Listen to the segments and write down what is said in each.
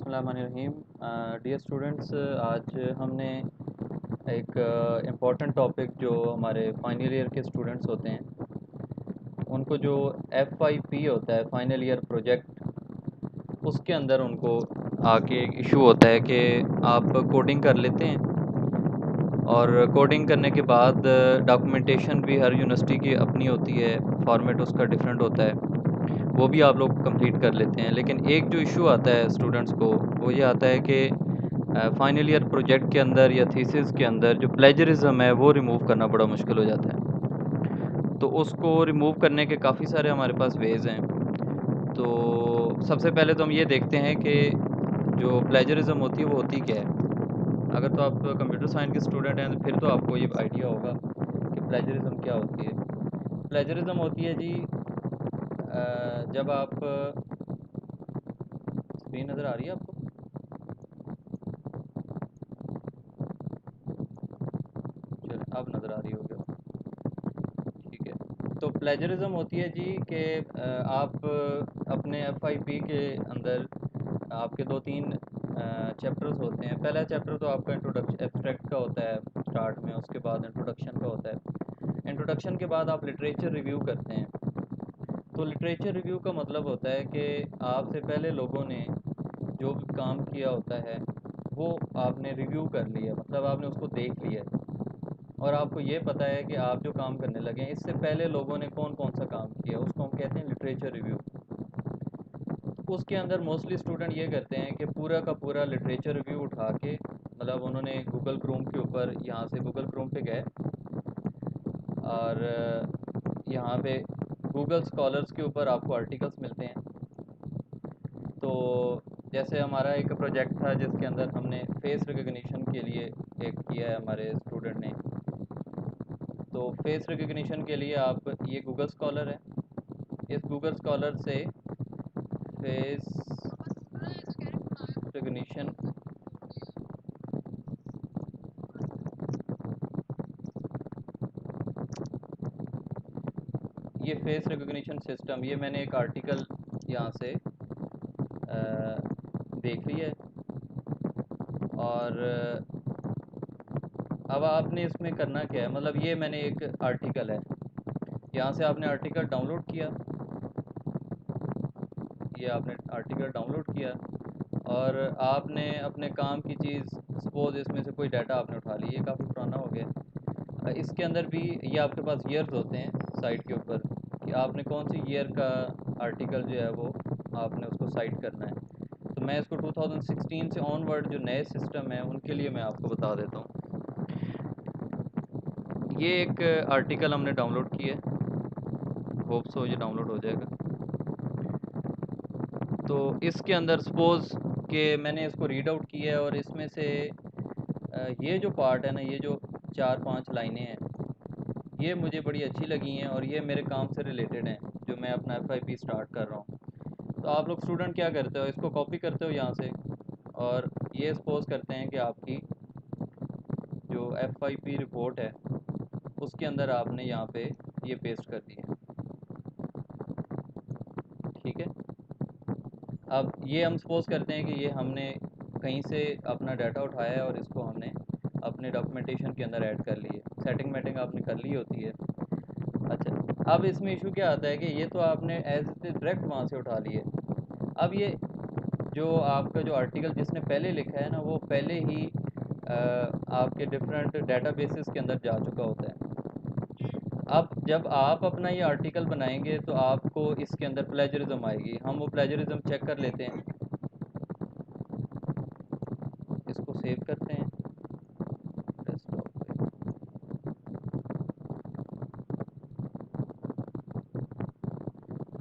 बिस्मिल्लाहिर्रहमानिर्रहीम। Dear students, आज हमने एक इम्पॉर्टेंट टॉपिक जो हमारे फाइनल ईयर के स्टूडेंट्स होते हैं उनको जो FYP होता है, फाइनल ईयर प्रोजेक्ट, उसके अंदर उनको आके एक इशू होता है कि आप कोडिंग कर लेते हैं और कोडिंग करने के बाद डॉक्यूमेंटेशन भी हर यूनिवर्सिटी की अपनी होती है, फॉर्मेट उसका डिफरेंट होता है, वो भी आप लोग कंप्लीट कर लेते हैं। लेकिन एक जो इशू आता है स्टूडेंट्स को वो ये आता है कि फाइनल ईयर प्रोजेक्ट के अंदर या थीसिस के अंदर जो प्लेजरिज्म है वो रिमूव करना बड़ा मुश्किल हो जाता है। तो उसको रिमूव करने के काफ़ी सारे हमारे पास वेज़ हैं। तो सबसे पहले तो हम ये देखते हैं कि जो प्लेजरिज्म होती है वो होती क्या है। अगर तो आप कंप्यूटर साइंस के स्टूडेंट हैं तो फिर तो आपको ये आइडिया होगा कि प्लेजरिज्म क्या होती है। प्लेजरिज्म होती है जी, जब आप स्क्रीन नज़र आ रही है आपको? चलो अब नज़र आ रही होगी, ठीक है। तो प्लेजरिज्म होती है जी कि आप अपने FYP के अंदर आपके दो तीन चैप्टर्स होते हैं। पहला चैप्टर तो आपका इंट्रोडक्शन एब्स्ट्रैक्ट का होता है स्टार्ट में, उसके बाद इंट्रोडक्शन का होता है। इंट्रोडक्शन के बाद आप लिटरेचर रिव्यू करते हैं। तो लिटरेचर रिव्यू का मतलब होता है कि आपसे पहले लोगों ने जो भी काम किया होता है वो आपने रिव्यू कर लिया, मतलब आपने उसको देख लिया और आपको ये पता है कि आप जो काम करने लगे हैं इससे पहले लोगों ने कौन कौन सा काम किया, उसको हम कहते हैं लिटरेचर रिव्यू। उसके अंदर मोस्टली स्टूडेंट ये करते हैं कि पूरा का पूरा लिटरेचर रिव्यू उठा के, मतलब उन्होंने गूगल क्रोम के ऊपर, यहाँ से गूगल क्रोम पे गए और यहाँ पे गूगल स्कॉलर्स के ऊपर आपको आर्टिकल्स मिलते हैं। तो जैसे हमारा एक प्रोजेक्ट था जिसके अंदर हमने फेस रिकग्निशन के लिए एक किया है हमारे स्टूडेंट ने। तो फेस रिकग्निशन के लिए आप, ये गूगल स्कॉलर है, इस गूगल स्कॉलर से फेस रिकग्निशन, ये फेस रिकग्निशन सिस्टम, ये मैंने एक आर्टिकल यहाँ से देख लिया है। और अब आपने इसमें करना क्या है, मतलब ये मैंने एक आर्टिकल है, यहाँ से आपने आर्टिकल डाउनलोड किया, ये आपने आर्टिकल डाउनलोड किया और आपने अपने काम की चीज़, सपोज इसमें से कोई डाटा आपने उठा ली, ये काफ़ी पुराना हो गया। इसके अंदर भी ये आपके पास ईयर्स होते हैं साइट के ऊपर कि आपने कौन सी ईयर का आर्टिकल जो है वो आपने उसको साइट करना है। तो मैं इसको 2016 से ऑनवर्ड जो नए सिस्टम है उनके लिए मैं आपको बता देता हूँ। ये एक आर्टिकल हमने डाउनलोड किया है, होप सो ये डाउनलोड हो जाएगा। तो इसके अंदर सपोज़ कि मैंने इसको रीड आउट किया है और इसमें से ये जो पार्ट है ना, ये जो 4-5 लाइनें हैं ये मुझे बड़ी अच्छी लगी हैं और ये मेरे काम से रिलेटेड हैं जो मैं अपना FYP स्टार्ट कर रहा हूँ। तो आप लोग स्टूडेंट क्या करते हो, इसको कॉपी करते हो यहाँ से और ये सपोज़ करते हैं कि आपकी जो FYP रिपोर्ट है उसके अंदर आपने यहाँ पे ये पेस्ट कर दिए, ठीक है। अब ये हम सपोज़ करते हैं कि ये हमने कहीं से अपना डाटा उठाया है और इसको हमने अपने डॉक्यूमेंटेशन के अंदर ऐड कर लिए, सेटिंग मैटिंग आपने कर ली होती है। अच्छा, अब इसमें इशू क्या आता है कि ये तो आपने एज डायरेक्ट वहाँ से उठा लिए। अब ये जो आपका जो आर्टिकल जिसने पहले लिखा है ना वो पहले ही आपके डिफरेंट डेटाबेसेस के अंदर जा चुका होता है। अब जब आप अपना ये आर्टिकल बनाएंगे तो आपको इसके अंदर प्लेजरिज्म आएगी। हम वो प्लेजरिज्म चेक कर लेते हैं, इसको सेव करते हैं डेस्कटॉप पे।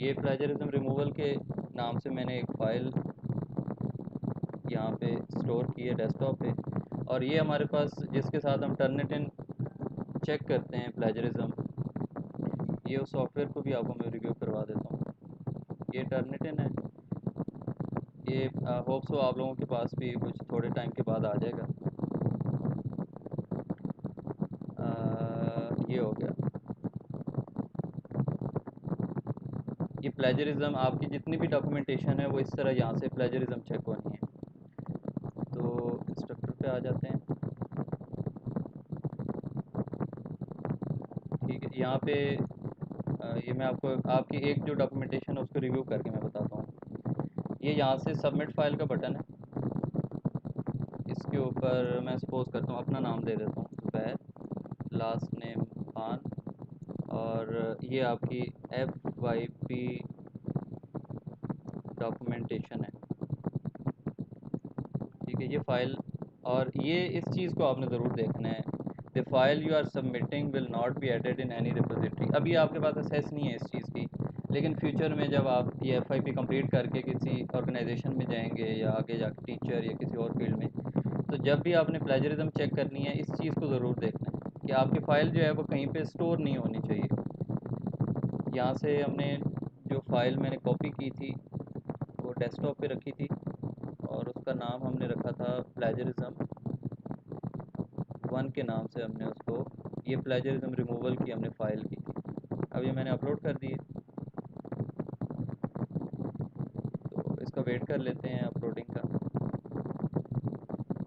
ये प्लेजरिज्म रिमूवल के नाम से मैंने एक फ़ाइल यहाँ पे स्टोर की है डेस्कटॉप पे, और ये हमारे पास जिसके साथ हम टर्निटिन चेक करते हैं प्लेजरिज्म, ये उस सॉफ्टवेयर को भी आपको मैं रिव्यू करवा देता हूँ। ये टर्निटिन है, ये होप सो आप लोगों के पास भी कुछ थोड़े टाइम के बाद आ जाएगा। ये हो गया, ये प्लेजरिज्म, आपकी जितनी भी डॉक्यूमेंटेशन है वो इस तरह यहाँ से प्लेजरिज्म चेक होनी है। पे आ जाते हैं। ठीक है, यहाँ पे ये मैं आपको आपकी एक जो डॉक्यूमेंटेशन है उसको रिव्यू करके मैं बताता हूँ। ये यहाँ से सबमिट फाइल का बटन है, इसके ऊपर मैं सपोज करता हूँ अपना नाम दे देता हूँ ज़ुबैर, लास्ट नेम खान, और ये आपकी FYP डॉक्यूमेंटेशन है। ठीक है, ये फ़ाइल, और ये इस चीज़ को आपने ज़रूर देखना है, the file you are submitting will not be added in any repository. अभी आपके पास एक्सेस नहीं है इस चीज़ की, लेकिन फ्यूचर में जब आप ये FYP कंप्लीट करके किसी ऑर्गेनाइजेशन में जाएंगे या आगे जाकर टीचर या किसी और फील्ड में, तो जब भी आपने प्लेजरिज्म चेक करनी है इस चीज़ को ज़रूर देखना है कि आपकी फ़ाइल जो है वो कहीं पे स्टोर नहीं होनी चाहिए। यहाँ से हमने जो फ़ाइल मैंने कॉपी की थी वो डेस्कटॉप पे रखी थी, और उसका नाम हमने रखा था प्लेजरिज्म 1 के नाम से हमने उसको, ये प्लेजरिज्म रिमूवल की हमने फ़ाइल की थी। अब ये मैंने अपलोड कर दी है, तो इसका वेट कर लेते हैं अपलोडिंग का।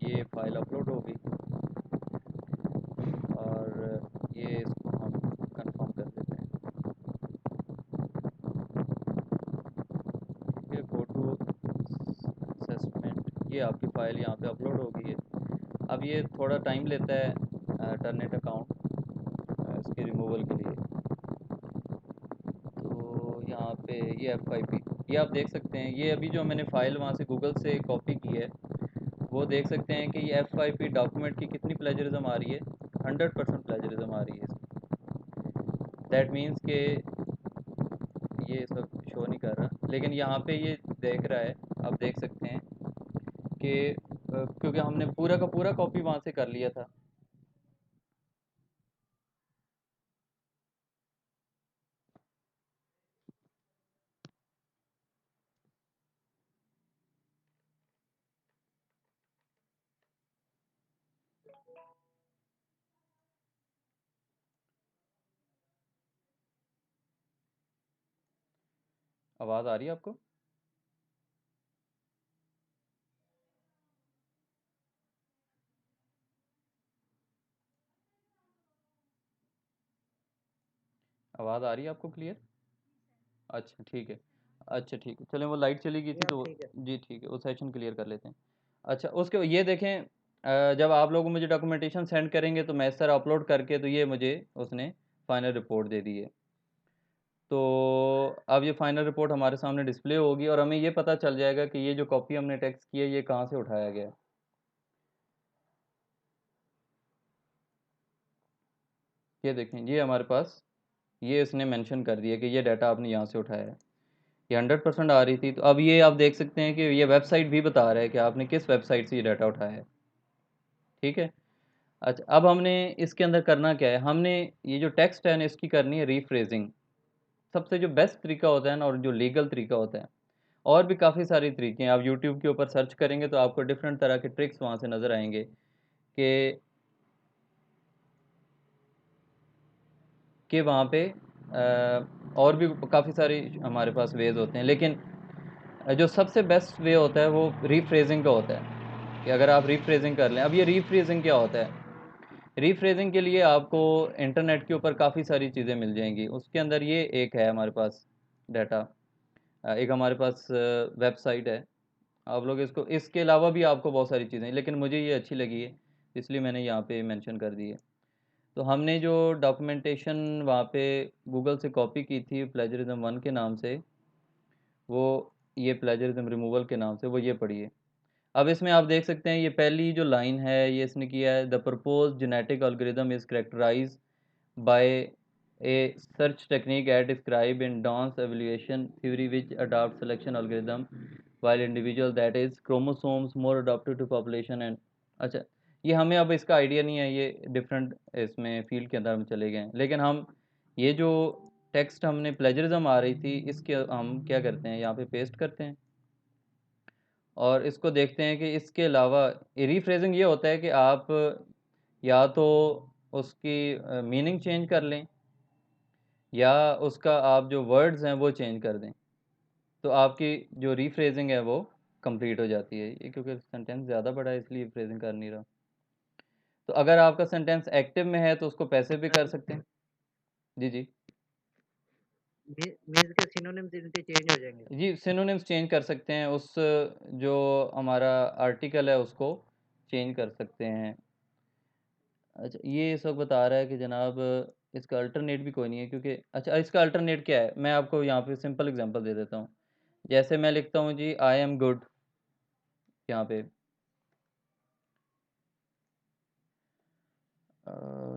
ये फ़ाइल अपलोड हो गई, और ये इसको हम कंफर्म कर देते हैं। ठीक है, गो टू असेसमेंट, ये आपकी फ़ाइल यहाँ पे अपलोड हो गई है। अब ये थोड़ा टाइम लेता है टर्नेट अकाउंट इसके रिमूवल के लिए। तो यहाँ पे ये FYP, ये आप देख सकते हैं, ये अभी जो मैंने फ़ाइल वहाँ से गूगल से कॉपी की है वो देख सकते हैं कि ये FYP डॉक्यूमेंट की कितनी प्लेजरिज्म आ रही है, 100% प्लेजरिज्म आ रही है इसकी। दैट मीन्स के ये सब शो नहीं कर रहा, लेकिन यहाँ पे ये देख रहा है, आप देख सकते हैं कि क्योंकि हमने पूरा का पूरा कॉपी वहाँ से कर लिया था। आवाज़ आ रही है आपको? आवाज़ आ रही है आपको क्लियर? अच्छा ठीक है। अच्छा ठीक है, चलें, वो लाइट चली गई थी तो ठीक है। जी ठीक है, वो सेशन क्लियर कर लेते हैं। अच्छा, उसके ये देखें, जब आप लोग मुझे डॉक्यूमेंटेशन सेंड करेंगे तो मैं इस तरह अपलोड करके, तो ये मुझे उसने फाइनल रिपोर्ट दे दी है। तो अब ये फाइनल रिपोर्ट हमारे सामने डिस्प्ले होगी और हमें ये पता चल जाएगा कि ये जो कॉपी हमने टेक्स्ट की है ये कहाँ से उठाया गया है। ये देखें, ये हमारे पास, ये इसने मेंशन कर दिया कि ये डाटा आपने यहाँ से उठाया है। ये 100% आ रही थी, तो अब ये आप देख सकते हैं कि ये वेबसाइट भी बता रहा है कि आपने किस वेबसाइट से ये डाटा उठाया है। ठीक है। अच्छा, अब हमने इसके अंदर करना क्या है, हमने ये जो टेक्स्ट है ना इसकी करनी है रीफ्रेजिंग। सबसे जो बेस्ट तरीका होता है ना और जो लीगल तरीका होता है, और भी काफ़ी सारे तरीके हैं, आप यूट्यूब के ऊपर सर्च करेंगे तो आपको डिफरेंट तरह के ट्रिक्स वहाँ से नज़र आएंगे कि वहाँ पे और भी काफ़ी सारी हमारे पास वेज होते हैं, लेकिन जो सबसे बेस्ट वे होता है वो रीफ्रेजिंग का होता है, कि अगर आप रीफ्रेजिंग कर लें। अब ये रीफ्रेजिंग क्या होता है, रीफ्रेजिंग के लिए आपको इंटरनेट के ऊपर काफ़ी सारी चीज़ें मिल जाएंगी, उसके अंदर ये एक है हमारे पास डाटा, एक हमारे पास वेबसाइट है। आप लोग इसको, इसके अलावा भी आपको बहुत सारी चीज़ें, लेकिन मुझे ये अच्छी लगी है इसलिए मैंने यहाँ पे मेंशन कर दी है। तो हमने जो डॉक्यूमेंटेशन वहाँ पे गूगल से कॉपी की थी प्लेजरिज्म 1 के नाम से, वो ये प्लेजरिज्म रिमूवल के नाम से, वो ये पढ़िए। अब इसमें आप देख सकते हैं ये पहली जो लाइन है ये इसने किया है, the propose genetic algorithm is characterise by a search technique as described in Don's evaluation theory which adopts selection algorithm while individual that is chromosomes more adapted to population and अच्छा, ये हमें अब इसका आइडिया नहीं है, ये different इसमें field के अंदर हम चले गए हैं, लेकिन हम ये जो टेक्स्ट हमने प्लेजरिज्म आ रही थी इसके हम क्या करते हैं, यहाँ पे पेस्ट करते हैं और इसको देखते हैं कि इसके अलावा रीफ्रेजिंग ये होता है कि आप या तो उसकी मीनिंग चेंज कर लें या उसका आप जो वर्ड्स हैं वो चेंज कर दें, तो आपकी जो रीफ्रेजिंग है वो कंप्लीट हो जाती है ये, क्योंकि सेंटेंस ज़्यादा बड़ा है इसलिए फ्रेजिंग कर नहीं रहा। तो अगर आपका सेंटेंस एक्टिव में है तो उसको पैसिव भी कर सकते हैं। जी जी मीन्स के सिनोनिम्स इनके चेंज हो जाएंगे। जी, सिनोनिम्स चेंज कर सकते हैं, उस जो हमारा आर्टिकल है उसको चेंज कर सकते हैं। अच्छा, ये इस वक्त बता रहा है कि जनाब इसका अल्टरनेट भी कोई नहीं है, क्योंकि अच्छा इसका अल्टरनेट क्या है, मैं आपको यहाँ पे सिंपल एग्जांपल दे देता हूँ। जैसे मैं लिखता हूँ जी आई एम गुड यहाँ पे,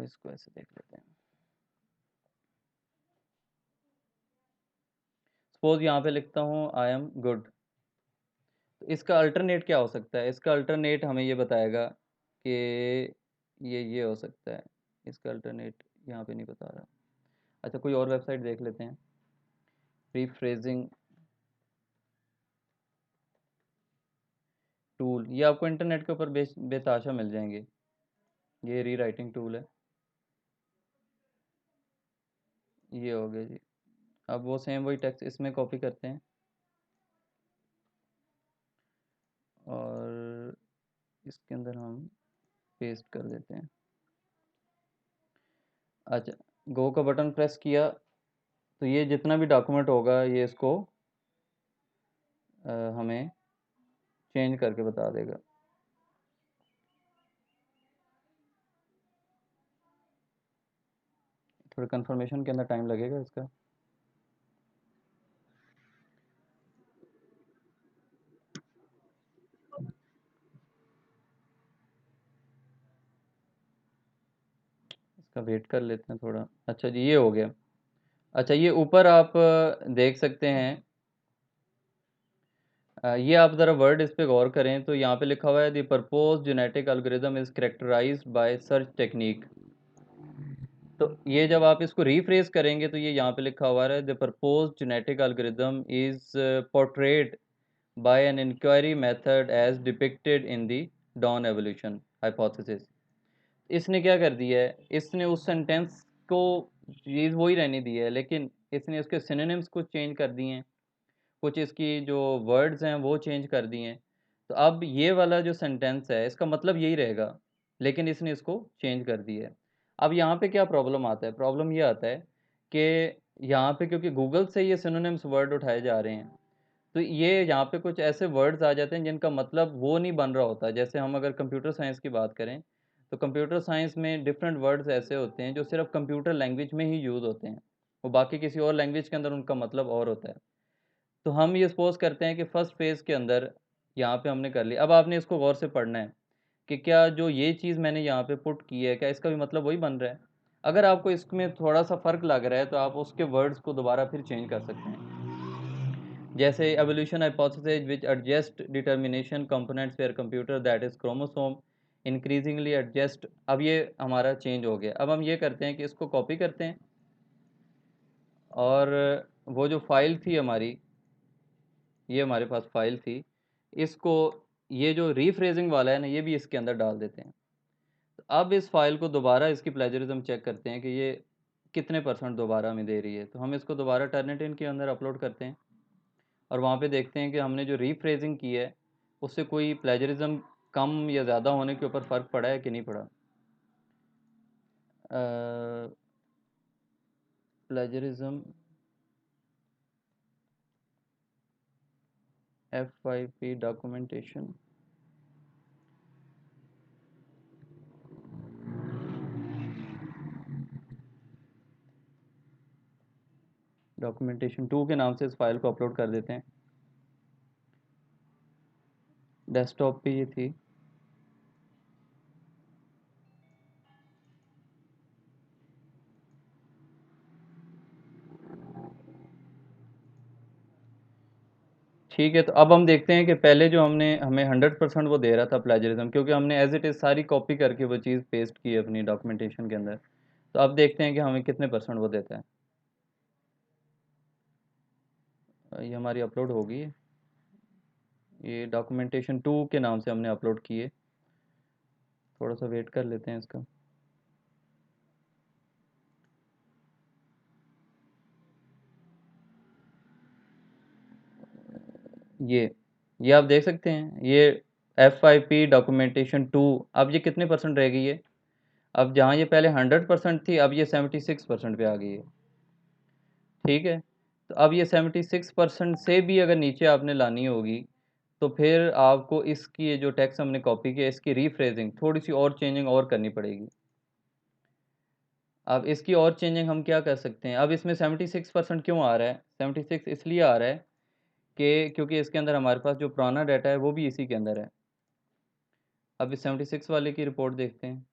इसको ऐसे देख लेते हैं। सपोज यहाँ पे लिखता हूँ आई एम गुड, तो इसका अल्टरनेट क्या हो सकता है? इसका अल्टरनेट हमें ये बताएगा कि ये हो सकता है। इसका अल्टरनेट यहाँ पे नहीं बता रहा। अच्छा, कोई और वेबसाइट देख लेते हैं। रीफ्रेजिंग टूल, ये आपको इंटरनेट के ऊपर बेताशा मिल जाएंगे। ये री राइटिंग टूल है, ये हो गया जी। अब वो सेम वही टेक्स्ट इसमें कॉपी करते हैं और इसके अंदर हम पेस्ट कर देते हैं। अच्छा, गो का बटन प्रेस किया तो ये जितना भी डॉक्यूमेंट होगा ये इसको हमें चेंज करके बता देगा। थोड़ा कंफर्मेशन के अंदर टाइम लगेगा इसका। इसका वेट कर लेते हैं थोड़ा। अच्छा जी, ये हो गया। अच्छा, ये ऊपर आप देख सकते हैं। ये आप ज़रा वर्ड इस पे गौर करें तो यहाँ पे लिखा हुआ है the propose genetic algorithm is characterised by search technique. तो ये जब आप इसको रीफ्रेज करेंगे तो ये यहाँ पे लिखा हुआ है the propose genetic algorithm is portrayed by an inquiry method as depicted in the dawn evolution hypothesis. इसने क्या कर दिया है, इसने उस सेंटेंस को चीज़ वही रहने दी है, लेकिन इसने उसके सिनोनिम्स को चेंज कर दिए हैं, कुछ इसकी जो वर्ड्स हैं वो चेंज कर दिए हैं। तो अब ये वाला जो सेंटेंस है इसका मतलब यही रहेगा, लेकिन इसने इसको चेंज कर दिया है। अब यहाँ पे क्या प्रॉब्लम आता है? प्रॉब्लम ये आता है कि यहाँ पे क्योंकि गूगल से ये सिनोनिम्स वर्ड उठाए जा रहे हैं, तो ये यहाँ पे कुछ ऐसे वर्ड्स आ जाते हैं जिनका मतलब वो नहीं बन रहा होता। जैसे हम अगर कंप्यूटर साइंस की बात करें तो कंप्यूटर साइंस में डिफरेंट वर्ड्स ऐसे होते हैं जो सिर्फ कंप्यूटर लैंग्वेज में ही यूज़ होते हैं, वो बाकी किसी और लैंग्वेज के अंदर उनका मतलब और होता है। तो हम ये सपोज करते हैं कि फर्स्ट फेज़ के अंदर यहाँ पे हमने कर लिया। अब आपने इसको गौर से पढ़ना है कि क्या जो ये चीज़ मैंने यहाँ पे पुट की है क्या इसका भी मतलब वही बन रहा है। अगर आपको इसमें थोड़ा सा फ़र्क लग रहा है तो आप उसके वर्ड्स को दोबारा फिर चेंज कर सकते हैं। जैसे evolution hypothesis which adjust determination components where computer that is chromosome increasingly adjust. अब ये हमारा चेंज हो गया। अब हम ये करते हैं कि इसको कॉपी करते हैं और वो जो फाइल थी हमारी, ये हमारे पास फाइल थी, इसको ये जो रीफ्रेजिंग वाला है ना ये भी इसके अंदर डाल देते हैं। तो अब इस फाइल को दोबारा इसकी प्लेजरिज्म चेक करते हैं कि ये कितने परसेंट दोबारा हमें दे रही है। तो हम इसको दोबारा टर्निटिन के अंदर अपलोड करते हैं और वहाँ पे देखते हैं कि हमने जो रीफ्रेजिंग की है उससे कोई प्लेजरिज्म कम या ज़्यादा होने के ऊपर फ़र्क पड़ा है कि नहीं पड़ा। प्लेजरिज्म F5P डॉक्यूमेंटेशन, डॉक्यूमेंटेशन 2 के नाम से इस फाइल को अपलोड कर देते हैं। डेस्कटॉप पे ये थी। ठीक है, तो अब हम देखते हैं कि पहले जो हमें 100% वो दे रहा था प्लेजरिज्म, क्योंकि हमने एज इट इज़ सारी कॉपी करके वो चीज़ पेस्ट की है अपनी डॉक्यूमेंटेशन के अंदर। तो अब देखते हैं कि हमें कितने परसेंट वो देता है। ये हमारी अपलोड होगी, ये डॉक्यूमेंटेशन 2 के नाम से हमने अपलोड की है। थोड़ा सा वेट कर लेते हैं इसका। ये ये आप देख सकते हैं, ये FYP डॉक्यूमेंटेशन 2, अब ये कितने % रह गई है? अब जहाँ ये पहले 100% थी, अब ये 76% पे आ गई है। ठीक है, तो अब ये 76% से भी अगर नीचे आपने लानी होगी, तो फिर आपको इसकी ये जो टेक्स्ट हमने कॉपी किया, इसकी रीफ्रेजिंग थोड़ी सी और चेंजिंग और करनी पड़ेगी। अब इसकी और चेंजिंग हम क्या कर सकते हैं? अब इसमें 76% क्यों आ रहा है? 76 इसलिए आ रहा है कि क्योंकि इसके अंदर हमारे पास जो पुराना डाटा है वो भी इसी के अंदर है। अब इस 76 वाले की रिपोर्ट देखते हैं,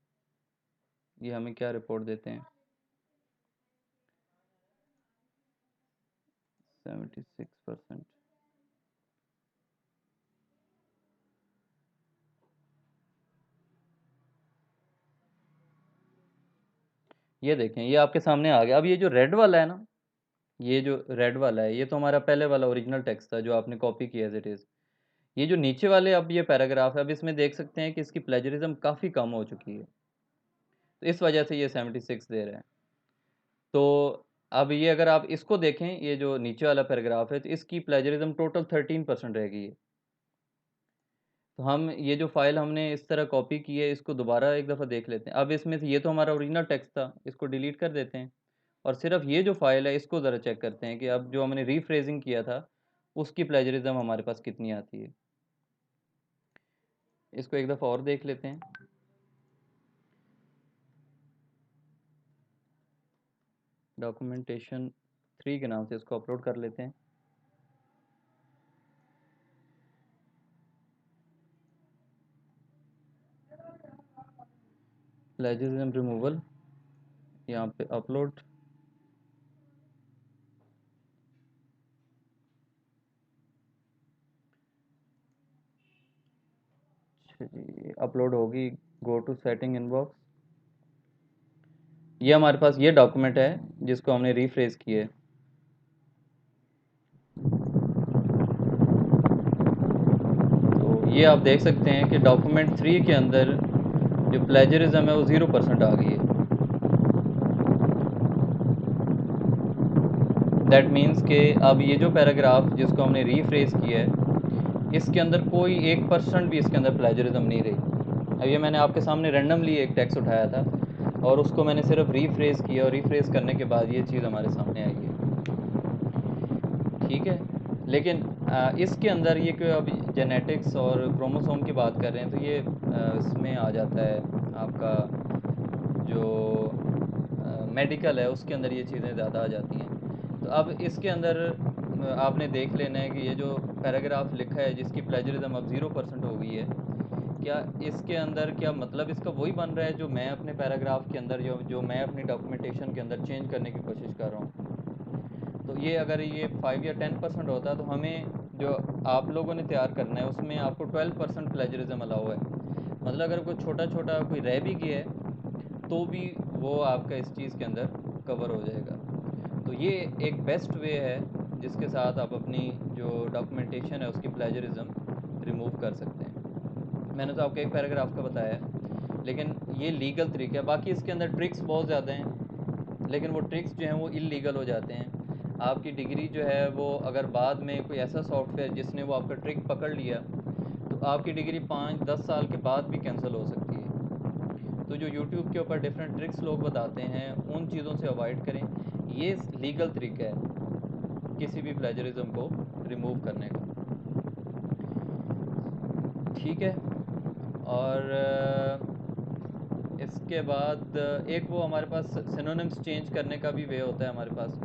ये हमें क्या रिपोर्ट देते हैं। 76%, ये देखें, ये आपके सामने आ गया। अब ये जो रेड वाला है ना, ये जो रेड वाला है, ये तो हमारा पहले वाला ओरिजिनल टेक्स्ट था जो आपने कॉपी किया एज़ इट इज़। ये जो नीचे वाले अब ये पैराग्राफ है, अब इसमें देख सकते हैं कि इसकी प्लेजरिज्म काफ़ी कम हो चुकी है। तो इस वजह से ये 76 दे रहा है। तो अब ये अगर आप इसको देखें, ये जो नीचे वाला पैराग्राफ है, तो इसकी प्लेजरिज्म टोटल 13% रह गई है। तो हम ये जो फ़ाइल हमने इस तरह कॉपी की है, इसको दोबारा एक दफ़ा देख लेते हैं। अब इसमें से ये तो हमारा ओरिजिनल टेक्स्ट था, इसको डिलीट कर देते हैं और सिर्फ़ ये जो फ़ाइल है, इसको ज़रा चेक करते हैं कि अब जो हमने रीफ्रेज़िंग किया था, उसकी प्लेजरिज्म हमारे पास कितनी आती है। इसको एक दफ़ा और देख लेते हैं। डॉक्यूमेंटेशन 3 के नाम से इसको अपलोड कर लेते हैं। प्लेजरिज्म रिमूवल, यहाँ पे अपलोड। जी, अपलोड होगी। Go to setting inbox. ये हमारे पास ये डॉक्यूमेंट है जिसको हमने रीफ्रेज किया है। तो ये आप देख सकते हैं कि डॉक्यूमेंट 3 के अंदर जो प्लेजरिज्म है वो 0% आ गई है। दैट मीन्स कि अब ये जो पैराग्राफ जिसको हमने रीफ्रेज किया है, इसके अंदर कोई 1% भी इसके अंदर प्लेजरिज्म नहीं रही। अब ये मैंने आपके सामने रैंडमली एक टेक्स्ट उठाया था और उसको मैंने सिर्फ रीफ्रेज किया और रीफ्रेज करने के बाद ये चीज़ हमारे सामने आई है। ठीक है, लेकिन इसके अंदर ये कि अब जेनेटिक्स और क्रोमोसोम की बात कर रहे हैं, तो ये इसमें आ जाता है आपका जो मेडिकल है, उसके अंदर ये चीज़ें ज़्यादा आ जाती हैं। तो अब इसके अंदर आपने देख लेना है कि ये जो पैराग्राफ लिखा है जिसकी प्लेजरिज्म अब 0% हो गई है, क्या इसके अंदर क्या मतलब इसका वही बन रहा है जो मैं अपने पैराग्राफ के अंदर जो मैं अपनी डॉक्यूमेंटेशन के अंदर चेंज करने की कोशिश कर रहा हूँ। तो ये अगर ये 5 या 10% होता तो हमें जो आप लोगों ने तैयार करना है उसमें आपको 12% प्लेजरिज्म अलाउ है। मतलब अगर कोई छोटा छोटा कोई रह भी गया है तो भी वो आपका इस चीज़ के अंदर कवर हो जाएगा। तो ये एक बेस्ट वे है जिसके साथ आप अपनी जो डॉक्यूमेंटेशन है उसकी प्लेजरिज्म रिमूव कर सकते हैं। मैंने तो आपको एक पैराग्राफ का बताया है, लेकिन ये लीगल तरीका है। बाकी इसके अंदर ट्रिक्स बहुत ज़्यादा हैं, लेकिन वो ट्रिक्स जो हैं वो इल्लीगल हो जाते हैं। आपकी डिग्री जो है वो अगर बाद में कोई ऐसा सॉफ्टवेयर जिसने वो आपका ट्रिक पकड़ लिया, तो आपकी डिग्री 5-10 साल के बाद भी कैंसिल हो सकती है। तो जो यूट्यूब के ऊपर डिफरेंट ट्रिक्स लोग बताते हैं, उन चीज़ों से अवॉइड करें। ये लीगल तरीका है किसी भी प्लेजरिज्म को रिमूव करने का। ठीक है, और इसके बाद एक वो हमारे पास सिनोनिम्स चेंज करने का भी वे होता है हमारे पास,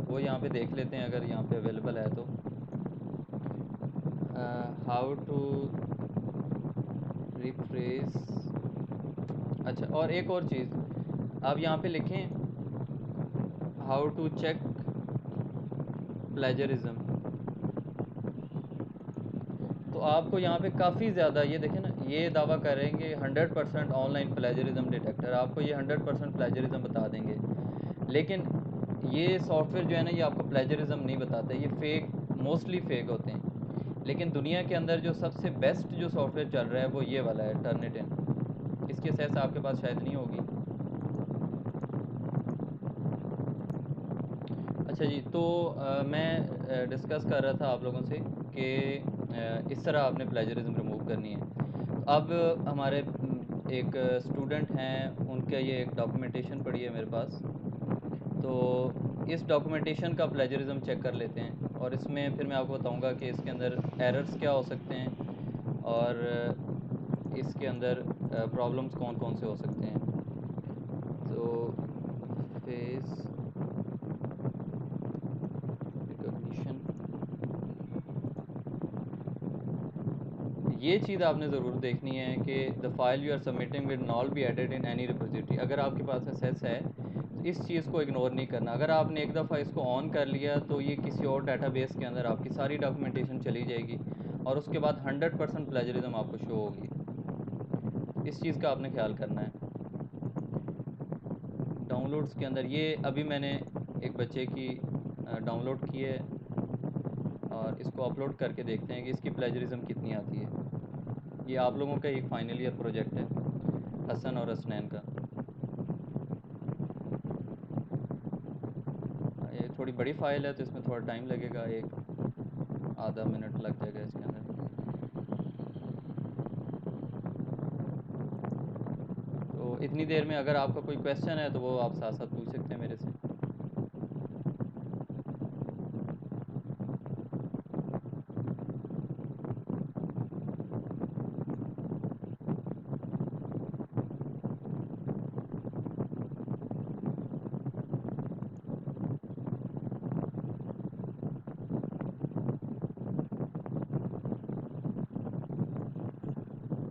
वो यहाँ पे देख लेते हैं अगर यहाँ पे अवेलेबल है तो। How to rephrase. अच्छा, और एक और चीज़ आप यहाँ पे लिखें, हाउ टू चेक प्लेजरिज्म। तो आपको यहाँ पे काफ़ी ज़्यादा, ये देखें ना, ये दावा करेंगे 100% ऑनलाइन प्लेजरिज्म डिटेक्टर, आपको ये 100% प्लेजरिज्म बता देंगे। लेकिन ये सॉफ्टवेयर जो है ना, ये आपको प्लेजरिज्म नहीं बताता, ये फ़ेक, मोस्टली फ़ेक होते हैं। लेकिन दुनिया के अंदर जो सबसे बेस्ट जो सॉफ्टवेयर चल रहा है वो ये वाला है, टर्निटिन। इसकी सेस आपके पास शायद नहीं होगी। अच्छा जी, तो मैं डिस्कस कर रहा था आप लोगों से कि इस तरह आपने प्लेजरिज्म रिमूव करनी है। तो अब हमारे एक स्टूडेंट हैं, उनका ये एक डॉक्यूमेंटेशन पड़ी है मेरे पास, तो इस डॉक्यूमेंटेशन का प्लेजरिज्म चेक कर लेते हैं और इसमें फिर मैं आपको बताऊंगा कि इसके अंदर एरर्स क्या हो सकते हैं और इसके अंदर प्रॉब्लम्स कौन कौन से हो सकते हैं। तो फेस रिकॉग्निशन, ये चीज़ आपने ज़रूर देखनी है कि the file you are submitting will not be added in any repository. अगर आपके पास एसएस है तो इस चीज़ को इग्नोर नहीं करना। अगर आपने एक दफ़ा इसको ऑन कर लिया तो ये किसी और डाटाबेस के अंदर आपकी सारी डॉक्यूमेंटेशन चली जाएगी और उसके बाद 100% प्लेजरिज्म आपको शो होगी। इस चीज़ का आपने ख्याल करना है। डाउनलोड्स के अंदर ये अभी मैंने एक बच्चे की डाउनलोड की है और इसको अपलोड करके देखते हैं कि इसकी प्लेजरिज्म कितनी आती है। ये आप लोगों का एक फाइनल ईयर प्रोजेक्ट है, हसन और हसनैन का। ये थोड़ी बड़ी फ़ाइल है तो इसमें थोड़ा टाइम लगेगा, एक आधा मिनट लग जाएगा इसके अंदर। तो इतनी देर में अगर आपका कोई क्वेश्चन है तो वो आप साथ साथ पूछ सकते हैं मेरे से।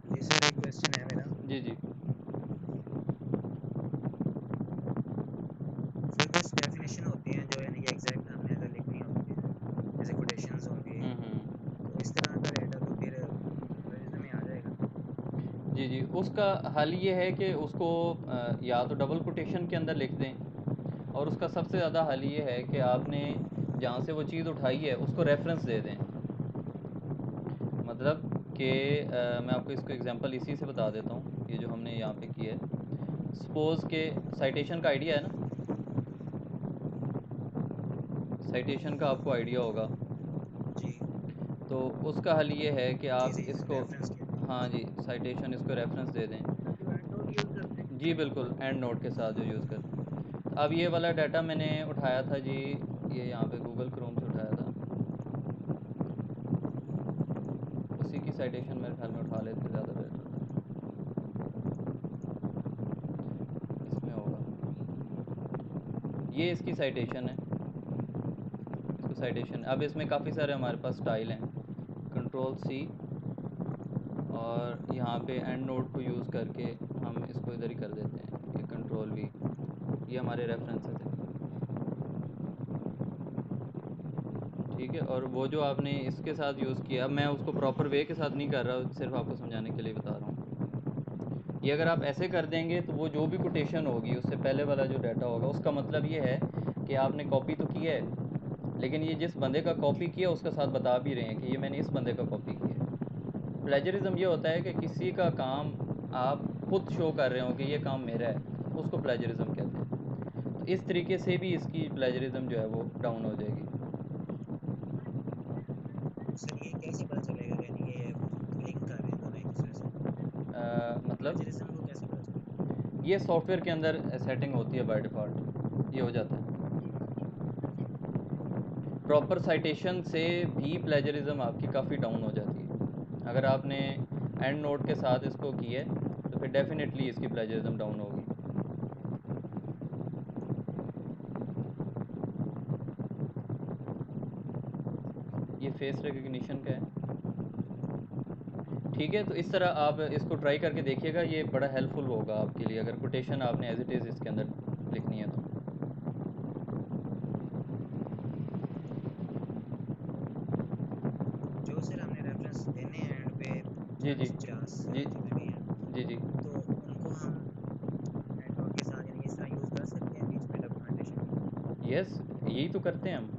जी सर, एक क्वेश्चन है मेरा। जी जी। सर कुछ डेफिनेशन होती हैं जो यानी कि एग्जैक्ट हमने अगर लिखनी होती है, जैसे कोटेशंस होंगे, तो इस तरह का डाटा तो फिर प्लेजरिज्म में आ जाएगा। जी जी, उसका हल ये है कि उसको या तो डबल कोटेशन के अंदर लिख दें, और उसका सबसे ज़्यादा हल ये है कि आपने जहाँ से वो चीज़ उठाई है उसको रेफरेंस दे दें। मतलब कि मैं आपको इसको एग्जांपल इसी से बता देता हूँ, ये जो हमने यहाँ पे की है। सपोज़ के साइटेशन का आइडिया है ना, साइटेशन का आपको आइडिया होगा। जी तो उसका हल ये है कि जी आप जी, इसको, रेफरेंस के लिए। हाँ जी, साइटेशन इसको रेफरेंस दे दें। सर जो एंड नोट यूज़ करते हैं। जी बिल्कुल, एंड नोट के साथ जो यूज़ करते हैं। अब ये वाला डाटा मैंने उठाया था जी, ये यहाँ पे गूगल क्रोम से उठाया था, उसी की साइटेशन मेरे ख्याल में उठा लेते ज़्यादा बेहतर था। इसमें होगा, ये इसकी साइटेशन है, इसको साइटेशन। अब इसमें काफ़ी सारे हमारे पास स्टाइल हैं, कंट्रोल सी और यहाँ पे एंड नोट को यूज़ करके हम इसको इधर ही कर देते हैं, ये कंट्रोल वी, ये हमारे रेफरेंसेस हैं। ठीक है, और वो जो आपने इसके साथ यूज़ किया, अब मैं उसको प्रॉपर वे के साथ नहीं कर रहा, सिर्फ आपको समझाने के लिए बता रहा हूँ। ये अगर आप ऐसे कर देंगे तो वो जो भी कोटेशन होगी उससे पहले वाला जो डाटा होगा, उसका मतलब ये है कि आपने कॉपी तो किया है, लेकिन ये जिस बंदे का कॉपी किया उसका साथ बता भी रहे हैं कि ये मैंने इस बंदे का कॉपी किया है। प्लेजरिज्म ये होता है कि किसी का काम आप खुद शो कर रहे हो कि ये काम मेरा है, उसको प्लेजरिज्म कहते हैं। तो इस तरीके से भी इसकी प्लेजरिज्म जो है वो डाउन हो जाएगी। सर ये कैसे पता चलेगा यानी कि ये लिंक कर रहे हैं दोनों एक दूसरे से? मतलब प्लेजरिज्म को कैसे पता चलेगा? ये सॉफ्टवेयर के अंदर सेटिंग होती है बाय डिफ़ॉल्ट, ये हो जाता है। प्रॉपर साइटेशन से भी प्लेजरिज्म आपकी काफ़ी डाउन हो जाती है। अगर आपने एंड नोट के साथ इसको किया है तो फिर डेफिनेटली इसकी प्लेजरिज्म डाउन होगी। ये फेस रिकग्निशन का है। ठीक है, तो इस तरह आप इसको ट्राई करके देखिएगा, ये बड़ा हेल्पफुल होगा आपके लिए अगर कोटेशन आपने एज इट इज़ इसके अंदर लिखनी है तो। जो सर हमने रेफरेंस देने हैं एंड पे जी जी 40-50 जी जितने भी हैं, जी जी। तो उनको हम एंड नोट के साथ यानी कि इस तरह यूज़ कर सकते हैं बीच में डॉक्यूमेंटेशन में। यस, यही तो करते हैं हम।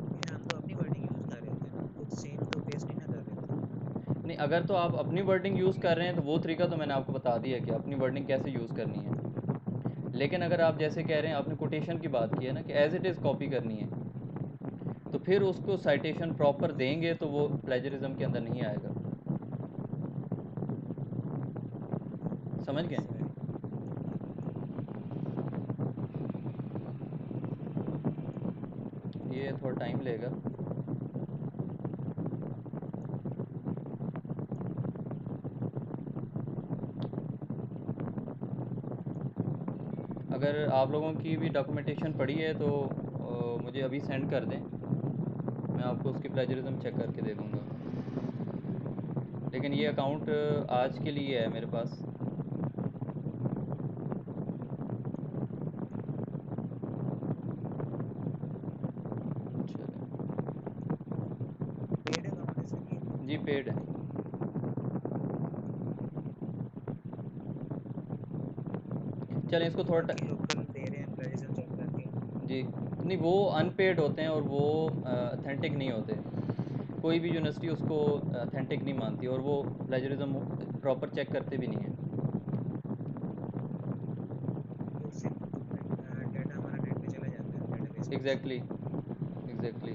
नहीं सर, हम तो अपनी वर्डिंग यूज़ कर रहे होते हैं ना, खुद सेम तो पेस्ट नहीं ना कर रहे होते। नहीं, अगर तो आप अपनी वर्डिंग यूज़ कर रहे हैं तो वो तरीका तो मैंने आपको बता दिया कि अपनी वर्डिंग कैसे यूज़ करनी है। लेकिन अगर आप जैसे कह रहे हैं, आपने कोटेशन की बात की है ना कि एज इट इज़ कॉपी करनी है, तो फिर उसको साइटेशन प्रॉपर देंगे तो वो प्लेजरिज्म के अंदर नहीं आएगा। समझ गए? ये थोड़ा टाइम लेगा। अगर आप लोगों की भी डॉक्यूमेंटेशन पड़ी है तो मुझे अभी सेंड कर दें, मैं आपको उसकी प्लेजरिज्म चेक करके दे दूँगा। लेकिन ये अकाउंट आज के लिए है मेरे पास। पेड अकाउंट है सर ये? जी पेड है। चलें इसको थोड़ा बाकी लोकल दे रहे हैं प्लेजरिज्म चेक करके। जी नहीं, वो अनपेड होते हैं और वो अथेंटिक नहीं होते। कोई भी यूनिवर्सिटी उसको अथेंटिक नहीं मानती और वो प्लेजरिज्म प्रॉपर चेक करते भी नहीं हैं। तो सिर्फ डाटा हमारा नेट पे चला जाता है डेटाबेस में बस। Exactly exactly.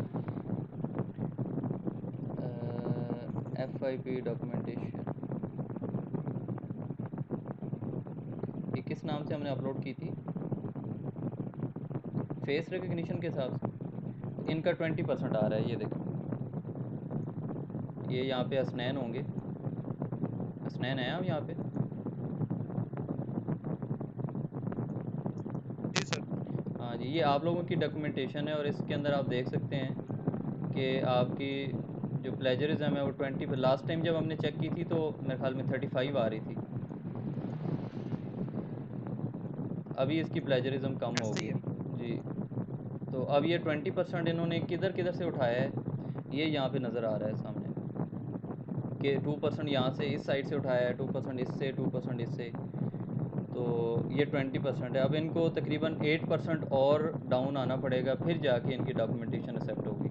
FIP डॉक्यूमेंटेशन ये किस नाम से हमने अपलोड की थी? फेस रिकग्निशन के हिसाब से इनका 20% आ रहा है, ये देखो। ये यहाँ पे हसनैन होंगे। हसनैन है आप यहाँ पे? जी सर। हाँ जी, ये आप लोगों की डॉक्यूमेंटेशन है और इसके अंदर आप देख सकते हैं कि आपकी जो प्लेजरिज्म है वो 20 पर, लास्ट टाइम जब हमने चेक की थी तो मेरे ख्याल में 35 आ रही थी। अभी इसकी प्लेजरिज्म कम ऐसा ही होगी। है। जी, तो अब ये 20% इन्होंने किधर किधर से उठाया है, ये यहाँ पे नज़र आ रहा है सामने कि 2% यहाँ से इस साइड से उठाया है, 2% इससे, 2% इससे। तो ये 20% है। अब इनको तकरीबन 8% और डाउन आना पड़ेगा, फिर जाके इनकी डॉक्यूमेंटेशन एक्सेप्ट होगी।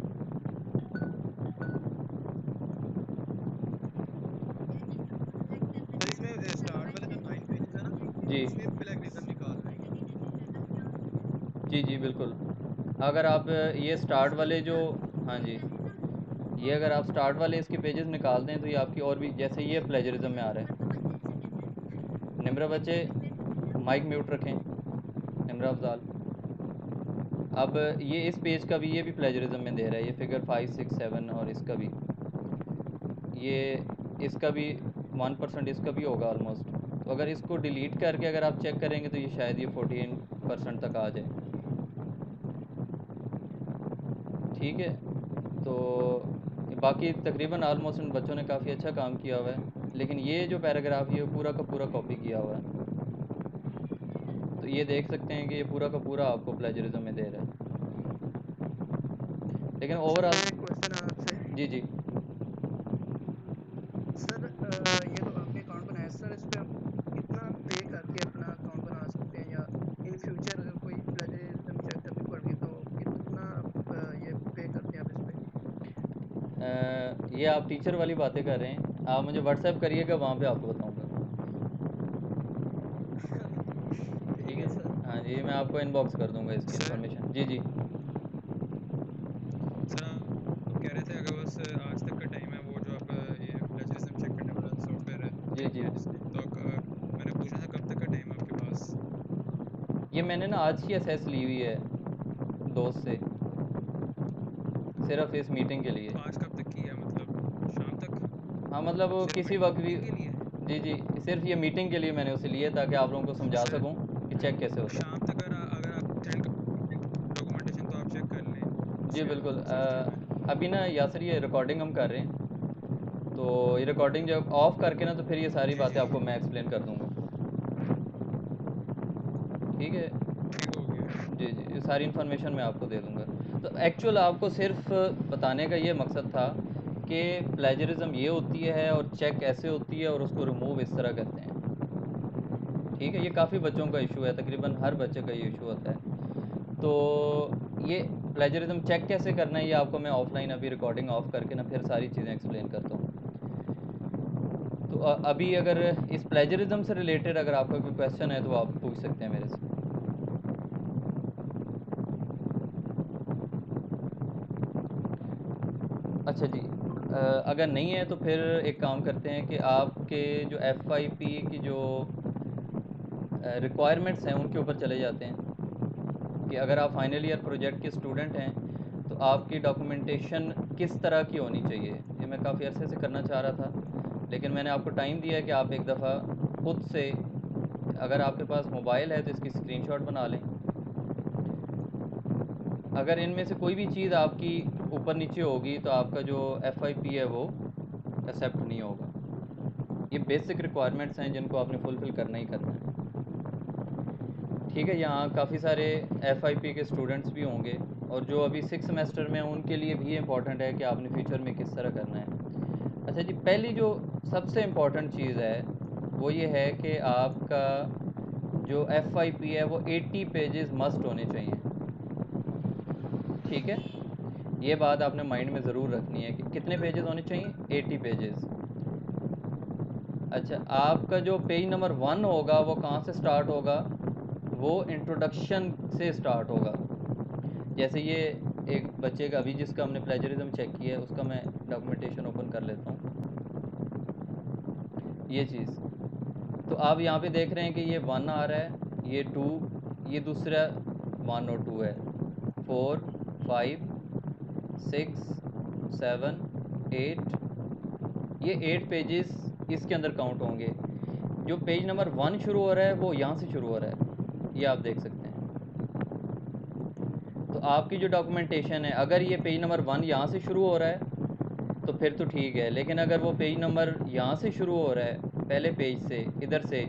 सर इसमें स्टार्ट वाले जो 9 पेजेस है ना, जी इसमें प्लेगरिज्म निकाल रहे हैं। जी जी बिल्कुल। अगर आप ये स्टार्ट वाले जो, हाँ जी, ये अगर आप स्टार्ट वाले इसके पेजेस निकाल दें तो ये आपकी और भी, जैसे ये प्लेजरिज्म में आ रहा है। निम्रा बच्चे माइक म्यूट रखें। निम्रा अफजाल, अब ये इस पेज का भी, ये भी प्लेजरिज्म में दे रहा है, ये फिगर 5 6 7 और इसका भी, ये इसका भी 1% इसका भी होगा ऑलमोस्ट। तो अगर इसको डिलीट करके अगर आप चेक करेंगे तो ये शायद ये 14% तक आ जाए। ठीक है, तो बाकी तकरीबन आलमोस्ट इन बच्चों ने काफ़ी अच्छा काम किया हुआ है, लेकिन ये जो पैराग्राफ ये पूरा का पूरा कॉपी किया हुआ है। तो ये देख सकते हैं कि ये पूरा का पूरा आपको प्लेजरिज्म में दे रहा है, लेकिन सर ओवरऑल। मेरा एक क्वेश्चन है आपसे। जी जी। सर ये तो आपने अकाउंट बनाया सर, इस पे हम कितना पे करके अपना अकाउंट बना सकते हैं, या इन फ्यूचर अगर कोई प्लेजरिज्म चेक करनी पड़ेगी तो कितना ये पे करते हैं आप इस पे? ये आप टीचर वाली बातें कर रहे हैं, आप मुझे व्हाट्सएप करिएगा, वहाँ पे आपको बताऊँगा। ठीक ठीक है। है सर। हाँ जी, मैं आपको इनबॉक्स कर दूँगा इसकी सर इन्फॉर्मेशन। जी जी। सर आप कह रहे थे अगर बस आज तक का टाइम है, वो जो आप ये प्लेजरिज्म चेक करने वाला सॉफ्टवेयर जी चेक जी। किया जिसने, तो मैंने पूछा था कब तक का टाइम है आपके पास? ये मैंने ना आज की असेस ली हुई है दोस्त से, सिर्फ इस मीटिंग के लिए। तो आज कब तक की है, मतलब शाम तक? हाँ मतलब वो सिर्फ किसी वक्त भी। मीटिंग के लिए? जी जी, सिर्फ ये मीटिंग के लिए मैंने उसे लिए ताकि आप लोगों को समझा सर सकूं कि चेक कैसे होता शाम है। तक अगर आप सेंड डॉक्यूमेंटेशन तो आप चेक कर लें जी उसके बिल्कुल। सिस्टम में। अभी ना यासर ये रिकॉर्डिंग हम कर रहे हैं, तो ये रिकॉर्डिंग जब ऑफ करके ना तो फिर ये सारी जी बातें जी आपको मैं एक्सप्लेन कर दूंगा। ठीक है। ठीक हो गया। जी जी, ये सारी इन्फॉर्मेशन मैं आपको दे दूंगा। तो एक्चुअल आपको सिर्फ बताने का ये मकसद था कि प्लेजरिज्म ये होती है और चेक ऐसे होती है और उसको रिमूव इस तरह करते हैं। ठीक है, ये काफ़ी बच्चों का इशू है, तकरीबन हर बच्चे का ये इशू होता है। तो ये प्लेजरिज्म चेक कैसे करना है ये आपको मैं ऑफलाइन अभी रिकॉर्डिंग ऑफ करके ना फिर सारी चीज़ें एक्सप्लेन करता हूँ। तो अभी अगर इस प्लेजरिज्म से रिलेटेड अगर आपका कोई क्वेश्चन है तो आप पूछ सकते हैं मेरे से। अच्छा जी, अगर नहीं है तो फिर एक काम करते हैं कि आपके जो FYP की जो रिक्वायरमेंट्स हैं उनके ऊपर चले जाते हैं कि अगर आप फाइनल ईयर प्रोजेक्ट के स्टूडेंट हैं तो आपकी डॉक्यूमेंटेशन किस तरह की होनी चाहिए। ये मैं काफ़ी अरसे से करना चाह रहा था, लेकिन मैंने आपको टाइम दिया है कि आप एक दफ़ा खुद से, अगर आपके पास मोबाइल है तो इसकी स्क्रीनशॉट बना लें। अगर इनमें से कोई भी चीज़ आपकी ऊपर नीचे होगी तो आपका जो FYP है वो एक्सेप्ट नहीं होगा। ये बेसिक रिक्वायरमेंट्स हैं जिनको आपने फुलफ़िल करना ही करना है। ठीक है, यहाँ काफ़ी सारे FYP के स्टूडेंट्स भी होंगे और जो अभी 6 सेमेस्टर में हैं उनके लिए भी इम्पॉर्टेंट है कि आपने फ्यूचर में किस तरह करना है। अच्छा जी, पहली जो सबसे इम्पॉर्टेंट चीज़ है वो ये है कि आपका जो FYP है वो 80 पेजेस मस्ट होने चाहिए। ठीक है, ये बात आपने माइंड में ज़रूर रखनी है कि कितने पेजेस होने चाहिए, 80 पेजेस। अच्छा, आपका जो पेज नंबर 1 होगा वो कहाँ से स्टार्ट होगा, वो इंट्रोडक्शन से स्टार्ट होगा। जैसे ये एक बच्चे का अभी जिसका हमने प्लेजरिज्म चेक किया है उसका मैं डॉक्यूमेंटेशन ओपन कर लेता हूँ। ये चीज़ तो आप यहाँ पे देख रहे हैं कि ये 1 आ रहा है, ये 2, ये दूसरा 1 और 2 है, 4 5 6 7 8, ये 8 पेजेस इसके अंदर काउंट होंगे। जो पेज नंबर 1 शुरू हो रहा है वो यहाँ से शुरू हो रहा है, ये आप देख सकते हैं। तो आपकी जो डॉक्यूमेंटेशन है, अगर ये पेज नंबर 1 यहाँ से शुरू हो रहा है तो फिर तो ठीक है, लेकिन अगर वो पेज नंबर यहाँ से शुरू हो रहा है पहले पेज से, इधर से,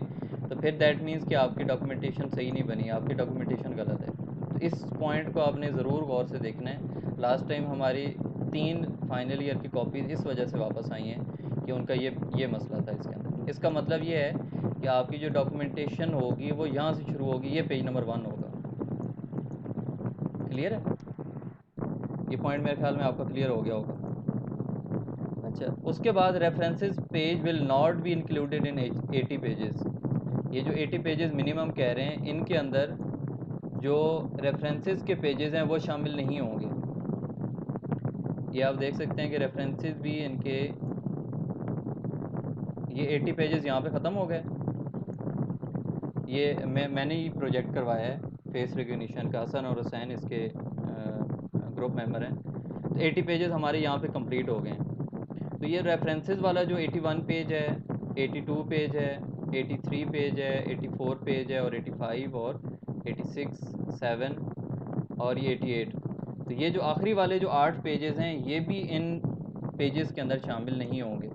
तो फिर दैट मीन्स कि आपकी डॉक्यूमेंटेशन सही नहीं बनी, आपकी डॉक्यूमेंटेशन गलत है। तो इस पॉइंट को आपने ज़रूर गौर से देखना है। लास्ट टाइम हमारी 3 फाइनल ईयर की कॉपीज़ इस वजह से वापस आई हैं कि उनका ये मसला था इसके अंदर। इसका मतलब ये है कि आपकी जो डॉक्यूमेंटेशन होगी वो यहाँ से शुरू होगी, ये पेज नंबर 1 होगा। क्लियर है? ये पॉइंट मेरे ख्याल में आपका क्लियर हो गया होगा। अच्छा, उसके बाद references page will not be included in 80 pages. ये जो 80 पेजेस मिनिमम कह रहे हैं, इनके अंदर जो रेफरेंसेस के पेजेस हैं वो शामिल नहीं होंगे। ये आप देख सकते हैं कि रेफरेंसेस भी इनके, ये 80 पेजेस यहाँ पे ख़त्म हो गए। ये मैंने ही प्रोजेक्ट करवाया है फेस रिकग्निशन का, हसन और हुसैन इसके ग्रुप मेंबर हैं। तो 80 पेजेस हमारे यहाँ पे कंप्लीट हो गए हैं। तो ये रेफरेंसेस वाला जो 81 पेज है, 82 पेज है, 83 पेज है, 84 पेज है और 85 और 86 7 और ये 88। तो ये जो आखिरी वाले जो 8 पेजेस हैं ये भी इन पेजेस के अंदर शामिल नहीं होंगे।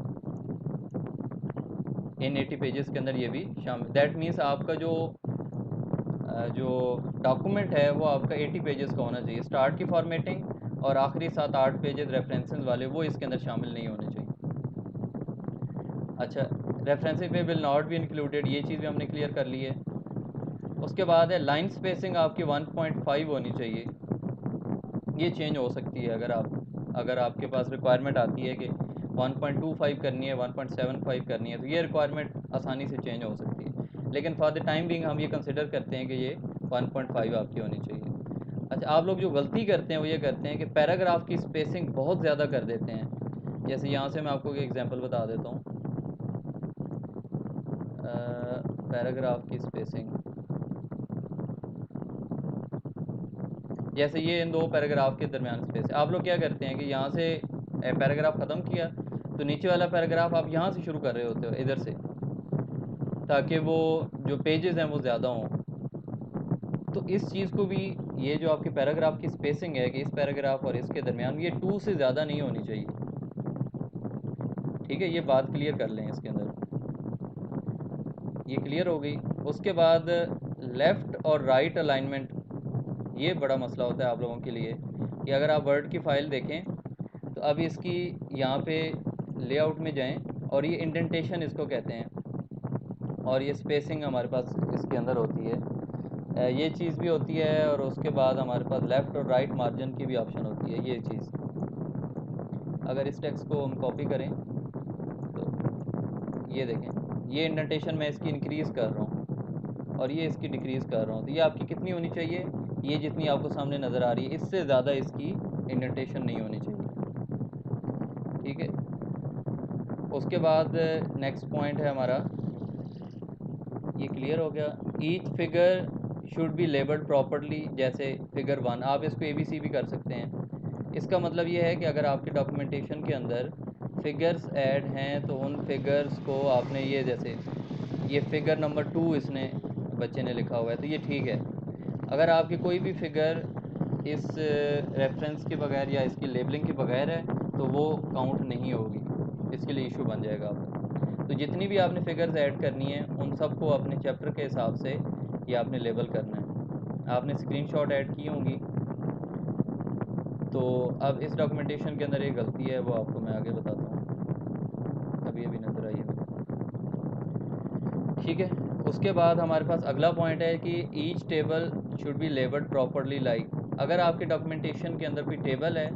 इन 80 पेजेस के अंदर ये भी शामिल, दैट मीन्स आपका जो डॉक्यूमेंट है वो आपका 80 पेजेस का होना चाहिए। स्टार्ट की फॉर्मेटिंग और आखिरी 7-8 पेजेस रेफरेंसेस वाले वो इसके अंदर शामिल नहीं होने चाहिए। अच्छा, रेफरेंसेस पे विल नॉट बी इंक्लूडेड, ये चीज़ भी हमने क्लियर कर ली है। उसके बाद है लाइन स्पेसिंग आपकी 1.5 होनी चाहिए। ये चेंज हो सकती है अगर आपके पास रिक्वायरमेंट आती है कि 1.25 करनी है, 1.75 करनी है, तो ये रिक्वायरमेंट आसानी से चेंज हो सकती है, लेकिन फॉर द टाइम बिंग हम ये कंसिडर करते हैं कि ये 1.5 आपकी होनी चाहिए। अच्छा, आप लोग जो गलती करते हैं वो ये करते हैं कि पैराग्राफ की स्पेसिंग बहुत ज़्यादा कर देते हैं। जैसे यहाँ से मैं आपको एक एग्जांपल बता देता हूँ। पैराग्राफ की स्पेसिंग, जैसे ये इन 2 पैराग्राफ के दरमियान स्पेस, आप लोग क्या करते हैं कि यहाँ से पैराग्राफ ख़त्म किया तो नीचे वाला पैराग्राफ आप यहाँ से शुरू कर रहे होते हो, इधर से, ताकि वो जो पेजेस हैं वो ज़्यादा हों। तो इस चीज़ को भी, ये जो आपकी पैराग्राफ की स्पेसिंग है कि इस पैराग्राफ और इसके दरमियान, ये 2 से ज़्यादा नहीं होनी चाहिए। ठीक है, ये बात क्लियर कर लें इसके अंदर, ये क्लियर हो गई। उसके बाद लेफ़्ट और राइट अलाइनमेंट, ये बड़ा मसला होता है आप लोगों के लिए कि अगर आप वर्ड की फ़ाइल देखें तो अब इसकी यहाँ पे लेआउट में जाएं और ये इंडेंटेशन इसको कहते हैं, और ये स्पेसिंग हमारे पास इसके अंदर होती है, ये चीज़ भी होती है। और उसके बाद हमारे पास लेफ़्ट और राइट मार्जिन की भी ऑप्शन होती है। ये चीज़, अगर इस टेक्स्ट को हम कॉपी करें तो ये देखें, ये इंडेंटेशन मैं इसकी इंक्रीज़ कर रहा हूँ और ये इसकी डिक्रीज़ कर रहा हूँ। तो ये आपकी कितनी होनी चाहिए, ये जितनी आपको सामने नज़र आ रही है, इससे ज़्यादा इसकी इंडेंटेशन नहीं होनी चाहिए। ठीक है। उसके बाद नेक्स्ट पॉइंट है हमारा, ये क्लियर हो गया। Each figure should be labelled properly, जैसे फिगर 1, आप इसको ABC भी कर सकते हैं। इसका मतलब ये है कि अगर आपके डॉक्यूमेंटेशन के अंदर फिगर्स ऐड हैं तो उन फिगर्स को आपने, ये जैसे ये फिगर नंबर 2 इसने बच्चे ने लिखा हुआ है, तो ये ठीक है। अगर आपकी कोई भी फिगर इस रेफरेंस के बगैर या इसकी लेबलिंग के बगैर है तो वो काउंट नहीं होगी, इसके लिए इशू बन जाएगा आपका। तो जितनी भी आपने फिगर्स ऐड करनी है उन सबको अपने चैप्टर के हिसाब से ये आपने लेबल करना है। आपने स्क्रीनशॉट ऐड की होंगी, तो अब इस डॉक्यूमेंटेशन के अंदर एक गलती है, वो आपको मैं आगे बताता हूँ, अभी अभी नज़र आई है। ठीक है। उसके बाद हमारे पास अगला पॉइंट है कि each table should be labelled properly, like अगर आपके डॉक्यूमेंटेशन के अंदर कोई टेबल है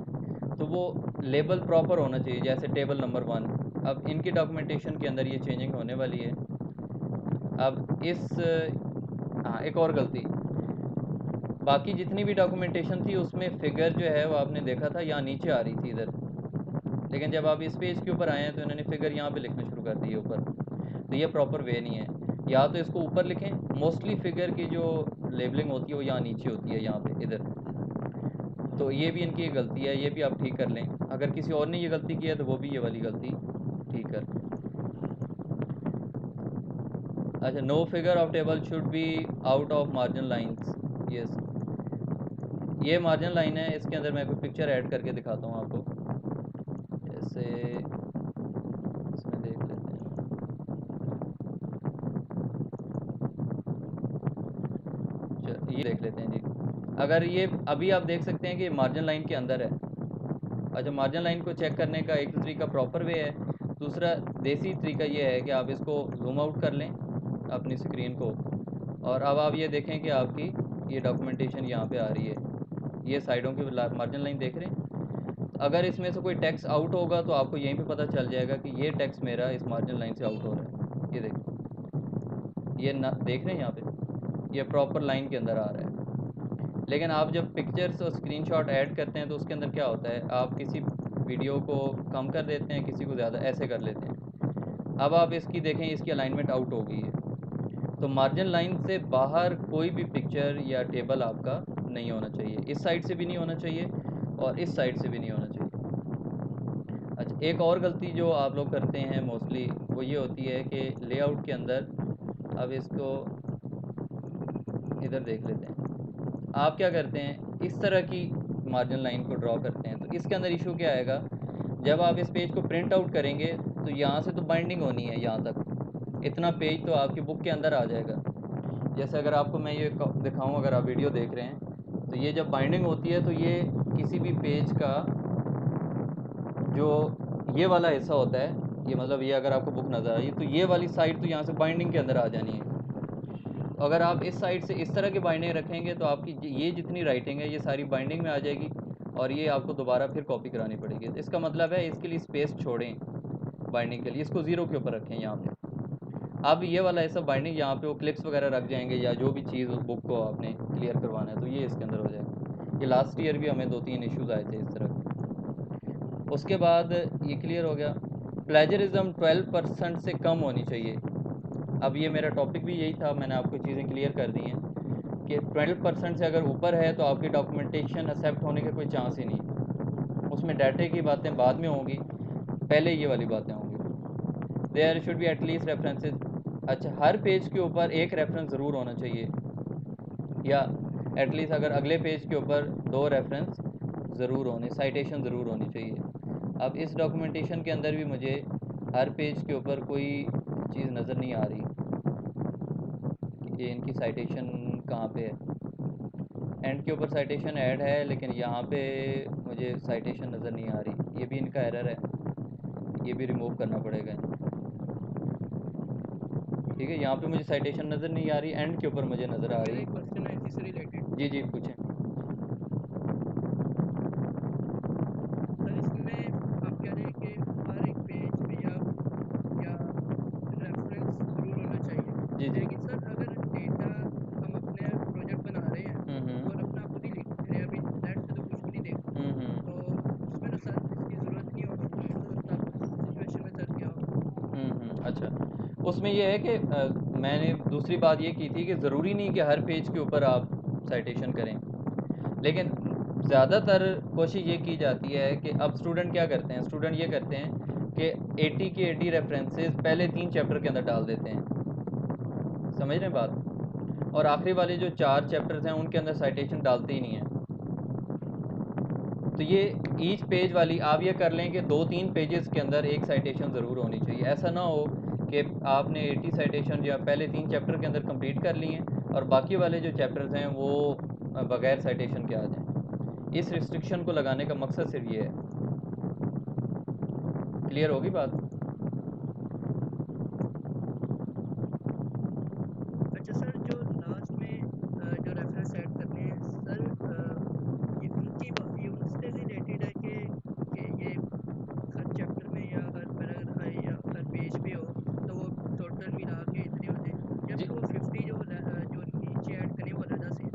तो वो लेबल प्रॉपर होना चाहिए, जैसे टेबल नंबर 1। अब इनकी डॉक्यूमेंटेशन के अंदर ये चेंजिंग होने वाली है। अब हाँ, एक और गलती, बाकी जितनी भी डॉक्यूमेंटेशन थी उसमें फ़िगर जो है वो आपने देखा था यहाँ नीचे आ रही थी इधर, लेकिन जब आप इस पेज के ऊपर आए हैं तो इन्होंने फ़िगर यहाँ पे लिखना शुरू कर दी है ऊपर। तो ये प्रॉपर वे नहीं है, या तो इसको ऊपर लिखें। मोस्टली फ़िगर की जो लेबलिंग होती है वो यहाँ नीचे होती है, यहाँ पे इधर। तो ये भी इनकी एक गलती है, ये भी आप ठीक कर लें। अगर किसी और ने ये गलती की है तो वो भी ये वाली गलती ठीक कर लें। अच्छा, know figure of table should be out of margin lines. Yes, ये मार्जिन लाइन है, इसके अंदर मैं कोई पिक्चर ऐड करके दिखाता हूँ आपको। जैसे इसमें देख लेते हैं, ये देख लेते हैं जी। अगर ये अभी आप देख सकते हैं कि मार्जिन लाइन के अंदर है। अच्छा, मार्जिन लाइन को चेक करने का एक तरीका प्रॉपर वे है, दूसरा देसी तरीका ये है कि आप इसको जूम आउट कर लें अपनी स्क्रीन को, और अब आप ये देखें कि आपकी ये डॉक्यूमेंटेशन यहाँ पे आ रही है, ये साइडों की मार्जिन लाइन देख रहे हैं। अगर इसमें से कोई टेक्स्ट आउट होगा तो आपको यहीं पे पता चल जाएगा कि ये टेक्स्ट मेरा इस मार्जिन लाइन से आउट हो रहा है। ये देखो, ये ना देख रहे हैं यहाँ पे, ये प्रॉपर लाइन के अंदर आ रहा है। लेकिन आप जब पिक्चर्स और स्क्रीनशॉट ऐड करते हैं तो उसके अंदर क्या होता है, आप किसी वीडियो को कम कर देते हैं, किसी को ज़्यादा, ऐसे कर लेते हैं। अब आप इसकी देखें, इसकी अलाइनमेंट आउट हो गई है। तो मार्जिन लाइन से बाहर कोई भी पिक्चर या टेबल आपका नहीं होना चाहिए, इस साइड से भी नहीं होना चाहिए और इस साइड से भी नहीं होना चाहिए। अच्छा, एक और गलती जो आप लोग करते हैं मोस्टली, वो ये होती है कि लेआउट के अंदर, अब इसको इधर देख लेते हैं, आप क्या करते हैं इस तरह की मार्जिन लाइन को ड्रॉ करते हैं। तो इसके अंदर इशू क्या आएगा, जब आप इस पेज को प्रिंट आउट करेंगे तो यहाँ से तो बाइंडिंग होनी है, यहाँ तक इतना पेज तो आपकी बुक के अंदर आ जाएगा। जैसे अगर आपको मैं ये दिखाऊं, अगर आप वीडियो देख रहे हैं तो ये जब बाइंडिंग होती है तो ये किसी भी पेज का जो ये वाला हिस्सा होता है, ये मतलब ये अगर आपको बुक नज़र आ रही है तो ये वाली साइड तो यहाँ से बाइंडिंग के अंदर आ जानी है। तो अगर आप इस साइड से इस तरह की बाइंडिंग रखेंगे तो आपकी ये जितनी राइटिंग है ये सारी बाइंडिंग में आ जाएगी और ये आपको दोबारा फिर कॉपी करानी पड़ेगी। तो इसका मतलब है इसके लिए स्पेस छोड़ें बाइंडिंग के लिए, इसको ज़ीरो के ऊपर रखें यहाँ पे। अब ये वाला ऐसा बाइंडिंग यहाँ पे वो क्लिप्स वगैरह रख जाएंगे या जो भी चीज़ उस बुक को आपने क्लियर करवाना है तो ये इसके अंदर हो जाएगा। ये लास्ट ईयर भी हमें 2-3 इश्यूज़ आए थे इस तरह के। उसके बाद ये क्लियर हो गया। प्लेजरिज्म 12% से कम होनी चाहिए। अब ये मेरा टॉपिक भी यही था, मैंने आपको चीज़ें क्लियर कर दी हैं कि 12% से अगर ऊपर है तो आपकी डॉक्यूमेंटेशन एक्सेप्ट होने का कोई चांस ही नहीं। उसमें डाटे की बातें बाद में होंगी, पहले ये वाली बातें होंगी। There should be at least references. अच्छा, हर पेज के ऊपर एक रेफरेंस ज़रूर होना चाहिए, या एटलीस्ट अगर अगले पेज के ऊपर 2 रेफरेंस ज़रूर होने, साइटेशन ज़रूर होनी चाहिए। अब इस डॉक्यूमेंटेशन के अंदर भी मुझे हर पेज के ऊपर कोई चीज़ नज़र नहीं आ रही कि इनकी साइटेशन कहाँ पे है। एंड के ऊपर साइटेशन ऐड है लेकिन यहाँ पे मुझे साइटेशन नज़र नहीं आ रही, ये भी इनका एरर है, ये भी रिमूव करना पड़ेगा। ठीक है, यहाँ पे मुझे साइटेशन नज़र नहीं आ रही, एंड के ऊपर मुझे नज़र सर आ मेरा रही एक क्वेश्चन है इसी से रिलेटेड। है। जी जी, पूछें। सर इसमें आप कह रहे हैं कि हर एक पेज पे या रेफरेंस ज़रूर होना चाहिए, जी जी। लेकिन सर अगर डेटा हम अपने प्रोजेक्ट बना रहे हैं और अपना खुद ही लिख रहे हैं, अभी नेट से तो कुछ भी नहीं देखते, तो उसमें ना सर इसकी ज़रूरत नहीं होती, अच्छा, उसमें ये है कि मैंने दूसरी बात ये की थी कि ज़रूरी नहीं कि हर पेज के ऊपर आप साइटेशन करें, लेकिन ज़्यादातर कोशिश ये की जाती है कि अब स्टूडेंट क्या करते हैं, स्टूडेंट ये करते हैं कि 80 के 80 रेफरेंसेस पहले 3 चैप्टर के अंदर डाल देते हैं, समझ रहे हैं बात? और आखिरी वाले जो 4 चैप्टर्स हैं उनके अंदर साइटेशन डालते ही नहीं हैं। तो ये ईच पेज वाली आप ये कर लें कि 2-3 पेजेस के अंदर एक साइटेशन ज़रूर होनी चाहिए। ऐसा ना हो कि आपने 80 साइटेशन या पहले 3 चैप्टर के अंदर कंप्लीट कर ली हैं और बाकी वाले जो चैप्टर्स हैं वो बगैर साइटेशन के आ जाएँ। इस रिस्ट्रिक्शन को लगाने का मकसद सिर्फ ये है। क्लियर होगी बात? अच्छा सर, जो लास्ट में जो रेफरेंस ऐड करने हैं सर, ये ये उनसे रिलेटेड है कि ये हर चैप्टर में या हर पैराग्राफ या हर पेज पे हो तो वो टोटल मिला के इतने हो जाए, या जी फिर वो 50 जो नीचे ऐड करने वो अलग से है?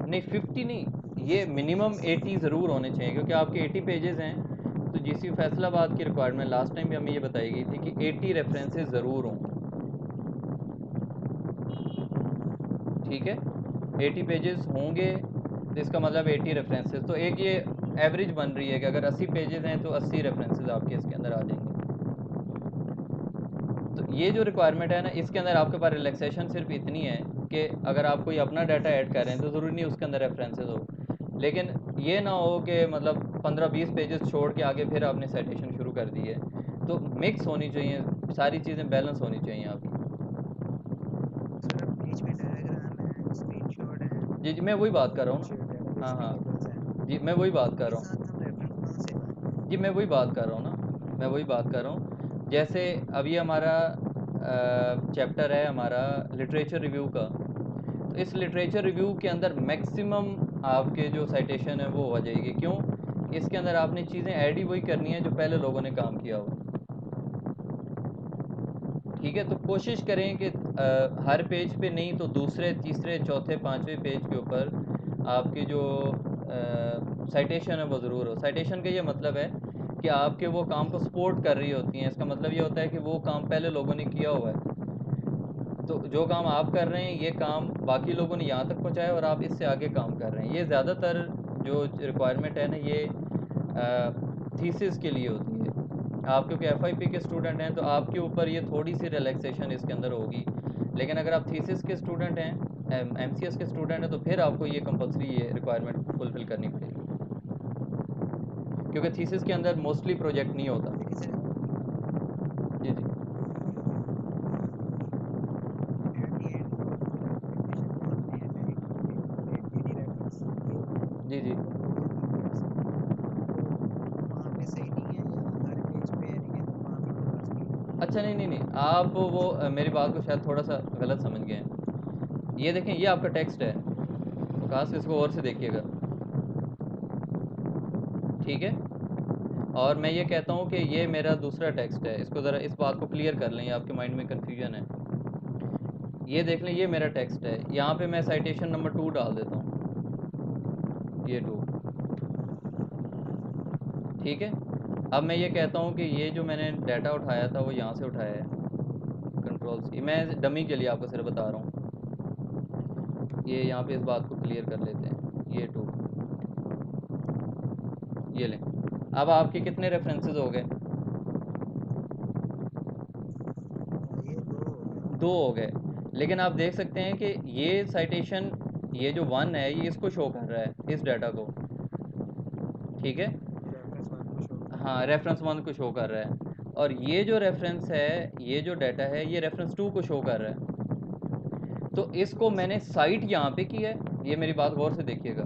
नहीं, 50 नहीं, ये मिनिमम 80 ज़रूर होने चाहिए क्योंकि आपके 80 पेजेस हैं। तो जीसी फैसलाबाद की रिक्वायरमेंट लास्ट टाइम भी हमें ये बताई गई थी कि 80 रेफरेंसेस ज़रूर हों। ठीक है, 80 पेजेस होंगे तो इसका मतलब 80 रेफरेंसेस, तो एक ये एवरेज बन रही है कि अगर 80 पेजेस हैं तो 80 रेफरेंसेस आपके इसके अंदर आ जाएंगे। तो ये जो रिक्वायरमेंट है ना, इसके अंदर आपके पास रिलैक्सेशन सिर्फ इतनी है कि अगर आप कोई अपना डाटा ऐड कर रहे हैं तो ज़रूरी नहीं उसके अंदर रेफरेंसेस हो, लेकिन ये ना हो कि मतलब 15-20 पेजेस छोड़ के आगे फिर आपने साइटेशन शुरू कर दी है। तो मिक्स होनी चाहिए, सारी चीज़ें बैलेंस होनी चाहिए आपकी। सर अब बीच में डायग्राम है, स्क्रीनशॉट है, जी जी, मैं वही बात कर रहा कुछ हूँ ना। डेटाबेस हाँ हाँ, वेरिएबल्स हैं, जी मैं वही बात कर उनके रहा हूँ। साथ हम रेफरेंस कहाँ से लाएं? जी मैं वही बात कर रहा हूँ ना, मैं वही बात कर रहा हूँ। जैसे अभी हमारा चैप्टर है हमारा लिटरेचर रिव्यू का, तो इस लिटरेचर रिव्यू के अंदर मैक्सिमम आपके जो साइटेशन है वो हो जाएगी। क्यों? इसके अंदर आपने चीज़ें ऐड ही वही करनी है जो पहले लोगों ने काम किया हो। ठीक है, तो कोशिश करें कि हर पेज पे नहीं तो दूसरे तीसरे चौथे पांचवें पेज के ऊपर आपकी जो साइटेशन है वो ज़रूर हो। साइटेशन का ये मतलब है कि आपके वो काम को सपोर्ट कर रही होती हैं। इसका मतलब ये होता है कि वो काम पहले लोगों ने किया हुआ है, तो जो काम आप कर रहे हैं ये काम बाकी लोगों ने यहाँ तक पहुँचाया और आप इससे आगे काम कर रहे हैं। ये ज़्यादातर जो रिक्वायरमेंट है ना, ये थीसिस के लिए होती है। आप क्योंकि एफआईपी के स्टूडेंट हैं तो आपके ऊपर ये थोड़ी सी रिलैक्सेशन इसके अंदर होगी, लेकिन अगर आप थीसिस के स्टूडेंट हैं, एमसीएस के स्टूडेंट हैं, तो फिर आपको ये कंपलसरी ये रिक्वायरमेंट फुलफ़िल करनी पड़ेगी, क्योंकि थीसिस के अंदर मोस्टली प्रोजेक्ट नहीं होता। लेकिन sir ji ji at the end documentation जो आपने हमें बोले 80 रेफरेंस ये होंगे, जी जी। तो वो हम कर सकते हैं, तो वो वहाँ पे सही नहीं है या हर पेज पे यानी कि हम वहाँ पे तो कर सकते हैं? अच्छा नहीं नहीं नहीं, आप वो मेरी बात को शायद थोड़ा सा गलत समझ गए हैं। ये देखें, ये आपका टेक्स्ट है, खास इसको और से देखिएगा। ठीक है, और मैं ये कहता हूँ कि ये मेरा दूसरा टेक्स्ट है। इसको ज़रा इस बात को क्लियर कर लें, ये आपके माइंड में कन्फ्यूजन है। ये देख लें, ये मेरा टेक्स्ट है, यहाँ पे मैं साइटेशन नंबर 2 डाल देता हूँ, ये 2। ठीक है, अब मैं ये कहता हूँ कि ये जो मैंने डाटा उठाया था वो यहाँ से उठाया है, कंट्रोल सी। मैं डमी के लिए आपको सिर्फ बता रहा हूँ, ये यहाँ पे इस बात को क्लियर कर लेते हैं, ये 2। ये लें, अब आपके कितने रेफरेंसेस हो गए? ये 2 हो गए। 2 हो गए, लेकिन आप देख सकते हैं कि ये साइटेशन, ये जो 1 है ये इसको शो कर रहा है, इस डाटा को। ठीक है, रेफरेंस 1 को शो कर रहा हाँ रेफरेंस 1 को शो कर रहा है, और ये जो रेफरेंस है, ये जो डाटा है ये रेफरेंस 2 को शो कर रहा है। तो इसको मैंने साइट यहाँ पे की है, ये मेरी बात गौर से देखिएगा,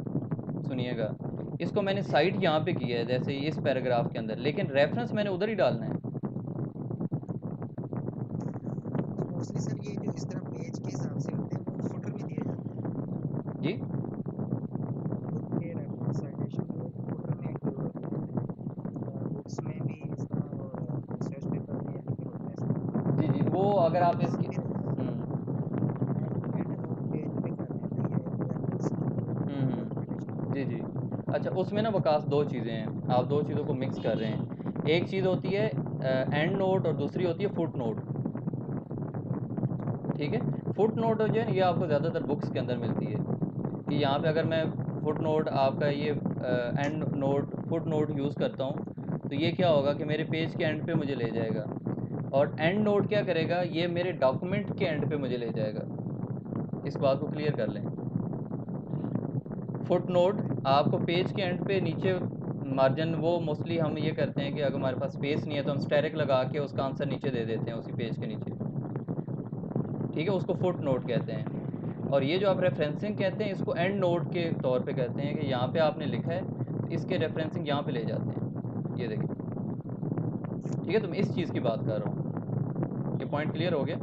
सुनिएगा। इसको मैंने है। जी जी। साइट यहाँ पे की है जैसे इस पैराग्राफ के अंदर, लेकिन रेफरेंस मैंने उधर ही डालना है। तो मोस्टली सर ये जो इस तरह पेज के हिसाब से होते हैं वो फुटर में दिए जाते हैं, जी बुक के रेफरेंस साइटेशन जो फुटर में इंक्लूड होते हैं, बुक्स में भी इस तरह और रिसर्च पेपर में भी होता है इस तरह। जी जी, वो अगर तो आप हम इसकी फिर एंड ऑफ पेज पे कर रहे हैं ना ये रेफरेंस डॉक्यूमेंटेशन। जी जी। अच्छा, उसमें ना बकास दो चीज़ें हैं, आप दो चीज़ों को मिक्स कर रहे हैं। एक चीज़ होती है एंड नोट और दूसरी होती है फुट नोट। ठीक है। फुट नोट जो है ये आपको ज़्यादातर बुक्स के अंदर मिलती है कि यहाँ पे अगर मैं फुट नोट आपका ये and note foot note use करता हूँ तो ये क्या होगा कि मेरे पेज के एंड पे मुझे ले जाएगा, और एंड नोट क्या करेगा, ये मेरे डॉक्यूमेंट के एंड पे मुझे ले जाएगा। इस बात को क्लियर कर लें। फुट नोट आपको पेज के एंड पे नीचे मार्जिन, वो मोस्टली हम ये करते हैं कि अगर हमारे पास स्पेस नहीं है तो हम स्टेरिक लगा के उसका आंसर नीचे दे देते हैं उसी पेज के नीचे, ठीक है, उसको फुट नोट कहते हैं। और ये जो आप रेफरेंसिंग कहते हैं इसको एंड नोट के तौर पे कहते हैं कि यहाँ पे आपने लिखा है इसके रेफरेंसिंग यहाँ पे ले जाते हैं, ये देखिए, ठीक है। तो मैं इस चीज़ की बात कर रहा हूँ, ये पॉइंट क्लियर हो गया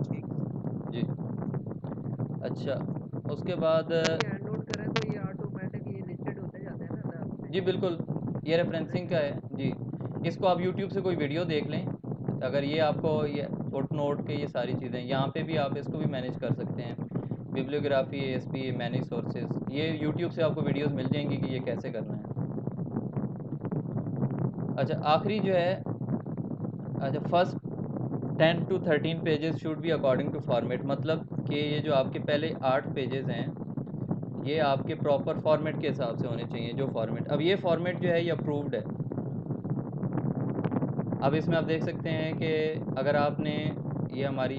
ठीक है। जी। अच्छा, उसके बाद ये एंड नोट करें तो ये ऑटोमेटिक ये लिस्टेड होते जाते हैं ना लैब में। जी बिल्कुल, ये रेफरेंसिंग का है जी। इसको आप यूट्यूब से कोई वीडियो देख लें, अगर ये आपको ये फुट नोट के ये सारी चीज़ें यहाँ पे भी आप इसको भी मैनेज कर सकते हैं। बिब्लियोग्राफी, एएसपी, मैनेज सोर्सेज, ये यूट्यूब से आपको वीडियोस मिल जाएंगी कि ये कैसे करना है। अच्छा, आखिरी जो है, अच्छा, first 10 to 13 pages should be according to format, मतलब कि ये जो आपके पहले 8 पेजेस हैं ये आपके प्रॉपर फॉर्मेट के हिसाब से होने चाहिए, जो फॉर्मेट, अब ये फॉर्मेट जो है ये अप्रूव्ड है। अब इसमें आप देख सकते हैं कि अगर आपने ये हमारी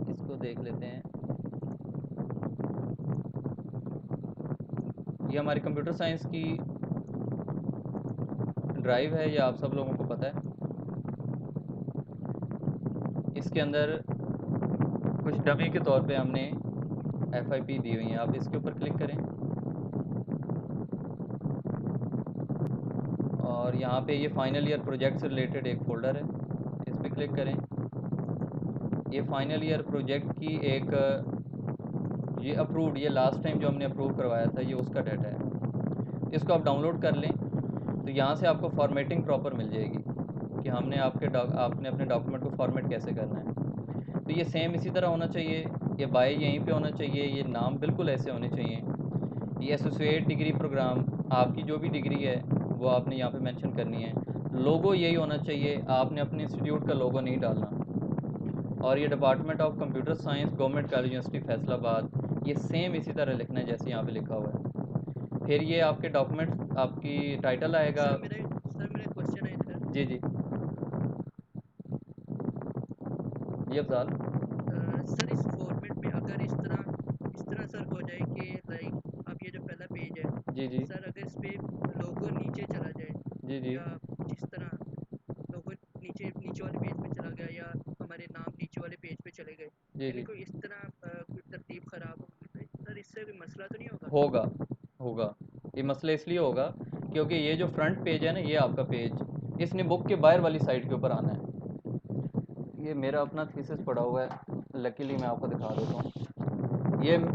इसको देख लेते हैं, ये हमारी कंप्यूटर साइंस की ड्राइव है, ये आप सब लोगों को पता है। इसके अंदर कुछ डमी के तौर पे हमने FIP दी हुई है, आप इसके ऊपर क्लिक करें और यहाँ पे ये फाइनल ईयर प्रोजेक्ट से रिलेटेड एक फ़ोल्डर है, इस पर क्लिक करें। ये फाइनल ईयर प्रोजेक्ट की एक ये अप्रूव्ड, ये लास्ट टाइम जो हमने अप्रूव करवाया था ये उसका डाटा है, इसको आप डाउनलोड कर लें तो यहाँ से आपको फॉर्मेटिंग प्रॉपर मिल जाएगी कि हमने आपने अपने डॉक्यूमेंट को फॉर्मेट कैसे करना है। तो ये सेम इसी तरह होना चाहिए, ये बाय यहीं पे होना चाहिए, ये नाम बिल्कुल ऐसे होने चाहिए। ये एसोसिएट डिग्री प्रोग्राम, आपकी जो भी डिग्री है वो आपने यहाँ पे मेंशन करनी है। लोगो यही होना चाहिए, आपने अपने इंस्टीट्यूट का लोगो नहीं डालना। और ये department of computer science, government college university Faisalabad, ये सेम इसी तरह लिखना है जैसे यहाँ पे लिखा हुआ है। फिर ये आपके डॉक्यूमेंट, आपकी टाइटल आएगा। सर मेरा क्वेश्चन है इधर। जी जी जी अफजाल। सर इस फॉर्मेट में अगर इस तरह सर हो जाए कि लाइक अब ये जो पहला पेज है जी जी सर, अगर इस पे लोगो नीचे चला जाए जी जी या जिस तरह लोगो नीचे नीचे वाले पेज पे चला गया या हमारे नाम नीचे वाले पेज पे चले गए, जी यानी जी कोई इस तरह कोई तरतीब खराब होगी तो सर इससे कोई मसला तो नहीं होगा? होगा, होगा। ये मसला इसलिए होगा क्योंकि ये जो फ्रंट पेज है ना, ये आपका पेज, इसने बुक के बाहर वाली साइड के ऊपर आना है। ये मेरा अपना थीसिस पड़ा हुआ है, लकीली मैं आपको दिखा देता हूँ।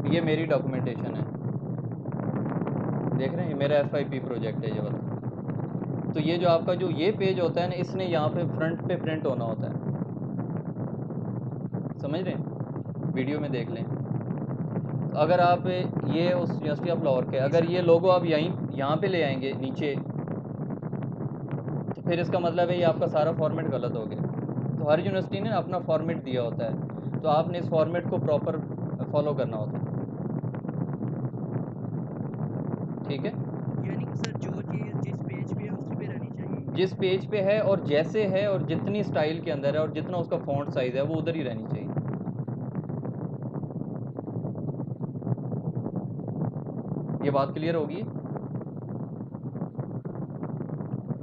ये मेरी डॉक्यूमेंटेशन है, देख रहे हैं, ये मेरा FIP प्रोजेक्ट है ये वाला। तो ये जो आपका जो ये पेज होता है ना, इसने यहाँ पे फ्रंट पे प्रिंट होना होता है, समझ रहे हैं, वीडियो में देख लें। तो अगर आप ये उस यूनिवर्सिटी ऑफ लाहौर के अगर ये लोगो आप यहाँ पे ले आएंगे नीचे, तो फिर इसका मतलब है ये आपका सारा फॉर्मेट गलत हो गया। तो हर यूनिवर्सिटी ने अपना फॉर्मेट दिया होता है, तो आपने इस फॉर्मेट को प्रॉपर फॉलो करना होता है, ठीक है। यानी कि सर जो चीज़ जिस पेज पे है उसी पे रहनी चाहिए। जिस पेज पे है और जैसे है और जितनी स्टाइल के अंदर है और जितना उसका फॉन्ट साइज़ है वो उधर ही रहनी चाहिए। ये बात क्लियर होगी।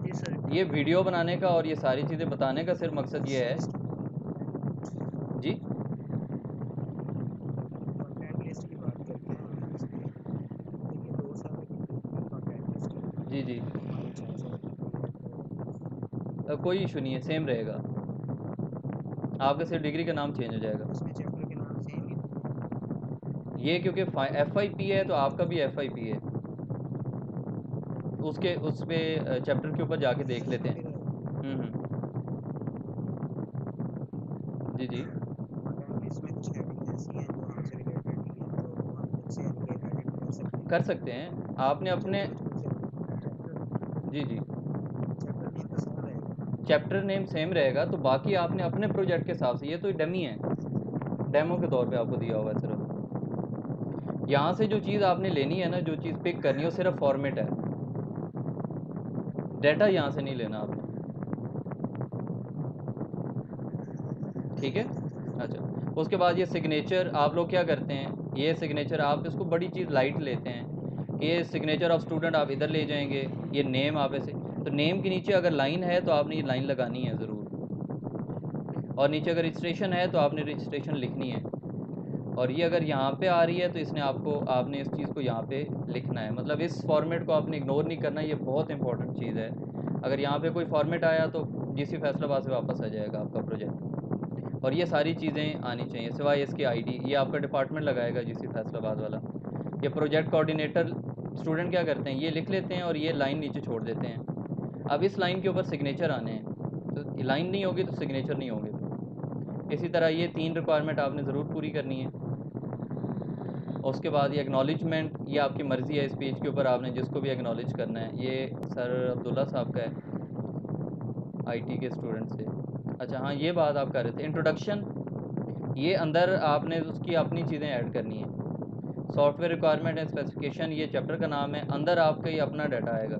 जी सर। ये वीडियो बनाने का और ये सारी चीज़ें बताने का सिर्फ मकसद ये सर है इसकी जी। कंटेंट लिस्ट की बात करते हैं हम इसकी। देखिए 2 साल की कंटेंट लिस्ट है, जी जी हमारी 6 साल की की है तो कोई इशू नहीं है, सेम रहेगा, आपका सिर्फ डिग्री का नाम चेंज हो जाएगा। उसमें चैप्टर के नाम सेम ही होंगे। ये क्योंकि FIP है तो आपका भी FIP है, उसके उस पे चैप्टर के ऊपर जाके देख सर लेते फिर हैं। जी जी कंटेंट लिस्ट में कुछ हेडिंग ऐसी हैं जो हमसे रिलेटेड नहीं है, तो वो हम खुद से एडिट कर सकते हैं। कर सकते हैं आपने अपने चैप्टर जी जी चैप्टर नेम तो सेम रहेगा। चैप्टर नेम सेम रहेगा, तो बाकी आपने अपने प्रोजेक्ट के हिसाब से, ये तो डमी है, डेमो के तौर पे आपको दिया हुआ है सिर्फ। यहाँ से जो चीज़ आपने लेनी है ना, जो चीज़ पिक करनी है, वो सिर्फ फॉर्मेट है, डाटा यहाँ से नहीं लेना आपने, ठीक है। अच्छा, उसके बाद ये सिग्नेचर आप लोग क्या करते हैं, ये सिग्नेचर आप इसको बड़ी चीज़ लाइट लेते हैं कि ये सिग्नेचर ऑफ स्टूडेंट आप इधर ले जाएंगे, ये नेम आप ऐसे, तो नेम के नीचे अगर लाइन है तो आपने ये लाइन लगानी है ज़रूर, और नीचे अगर रजिस्ट्रेशन है तो आपने रजिस्ट्रेशन लिखनी है, और ये अगर यहाँ पे आ रही है तो इसने आपने इस चीज़ को यहाँ पे लिखना है, मतलब इस फॉर्मेट को आपने इग्नोर नहीं करना, ये बहुत इंपॉर्टेंट चीज़ है। अगर यहाँ पे कोई फॉर्मेट आया तो जीसी फैसलाबाद से वापस आ जाएगा आपका प्रोजेक्ट, और ये सारी चीज़ें आनी चाहिए सिवाय इसकी आईडी, ये आपका डिपार्टमेंट लगाएगा जीसी फैसलाबाद वाला। ये प्रोजेक्ट कोऑर्डिनेटर स्टूडेंट क्या करते हैं, ये लिख लेते हैं और ये लाइन नीचे छोड़ देते हैं। अब इस लाइन के ऊपर सिग्नेचर आने हैं, तो लाइन नहीं होगी तो सिग्नेचर नहीं होंगे। इसी तरह ये 3 रिक्वायरमेंट आपने ज़रूर पूरी करनी है। उसके बाद ये एक्नॉलेजमेंट, ये आपकी मर्ज़ी है, इस पेज के ऊपर आपने जिसको भी एक्नॉलेज करना है। ये सर अब्दुल्ला साहब का है, आईटी के स्टूडेंट से। अच्छा हाँ, ये बात आप कर रहे थे, इंट्रोडक्शन, ये अंदर आपने उसकी अपनी चीज़ें ऐड करनी है। सॉफ्टवेयर रिक्वायरमेंट एंड स्पेसिफिकेशन, ये चैप्टर का नाम है, अंदर आपका ये अपना डाटा आएगा।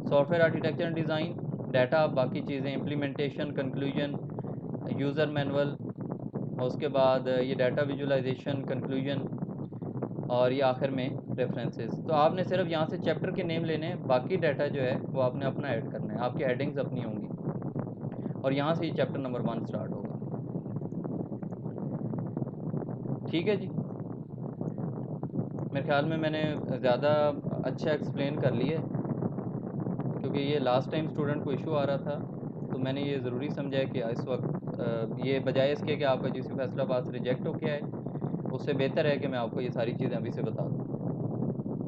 Software architecture and design, data आप बाकी चीज़ें, इम्प्लीमेंटेशन, कंक्लूजन, यूज़र मैनुअल, और उसके बाद ये डाटा विजुअलाइजेशन, कंक्लूजन, और ये आखिर में रेफरेंसेस। तो आपने सिर्फ यहाँ से चैप्टर के नेम लेने हैं, बाकी डाटा जो है वो आपने अपना ऐड करना है, आपकी हेडिंग्स अपनी होंगी, और यहाँ से ही चैप्टर नंबर 1 स्टार्ट होगा। ठीक है जी, मेरे ख्याल में मैंने ज़्यादा अच्छा एक्सप्लेन कर लिया है, क्योंकि ये लास्ट टाइम स्टूडेंट को इशू आ रहा था, तो मैंने ये ज़रूरी समझा है कि इस वक्त ये बजाय इसके कि आपका जीसी फैसलाबाद से रिजेक्ट होके आए, उससे बेहतर है कि मैं आपको ये सारी चीज़ें अभी से बता दूँ।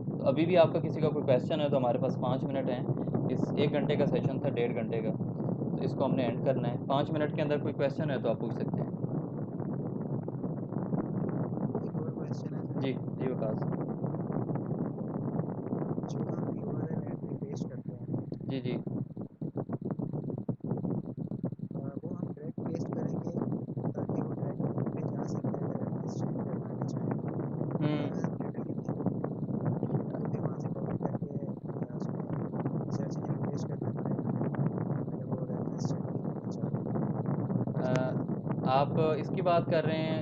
तो अभी भी आपका किसी का कोई क्वेश्चन है तो हमारे पास 5 मिनट हैं, इस 1 घंटे का सेशन था, 1.5 घंटे का, तो इसको हमने एंड करना है। 5 मिनट के अंदर कोई क्वेश्चन है तो आप पूछ सकते हैं। एक और क्वेश्चन है सर, जी जी विकास। जो हम यूआरएल एंट्री पेस्ट करते हैं, जी जी वो हम डायरेक्ट पेस्ट करेंगे ताकि वो डायरेक्ट वहीं पे जा सके अगर रेफरेंस चेक करना भी चाहें, या हम डाटा लिखेंगे तो फिर वहाँ से कॉपी करके उसमें सर्च इंजन में पेस्ट करना पड़ेगा अगर वो रेफरेंस चेक भी करना चाहते हैं। आप इसकी बात कर रहे हैं,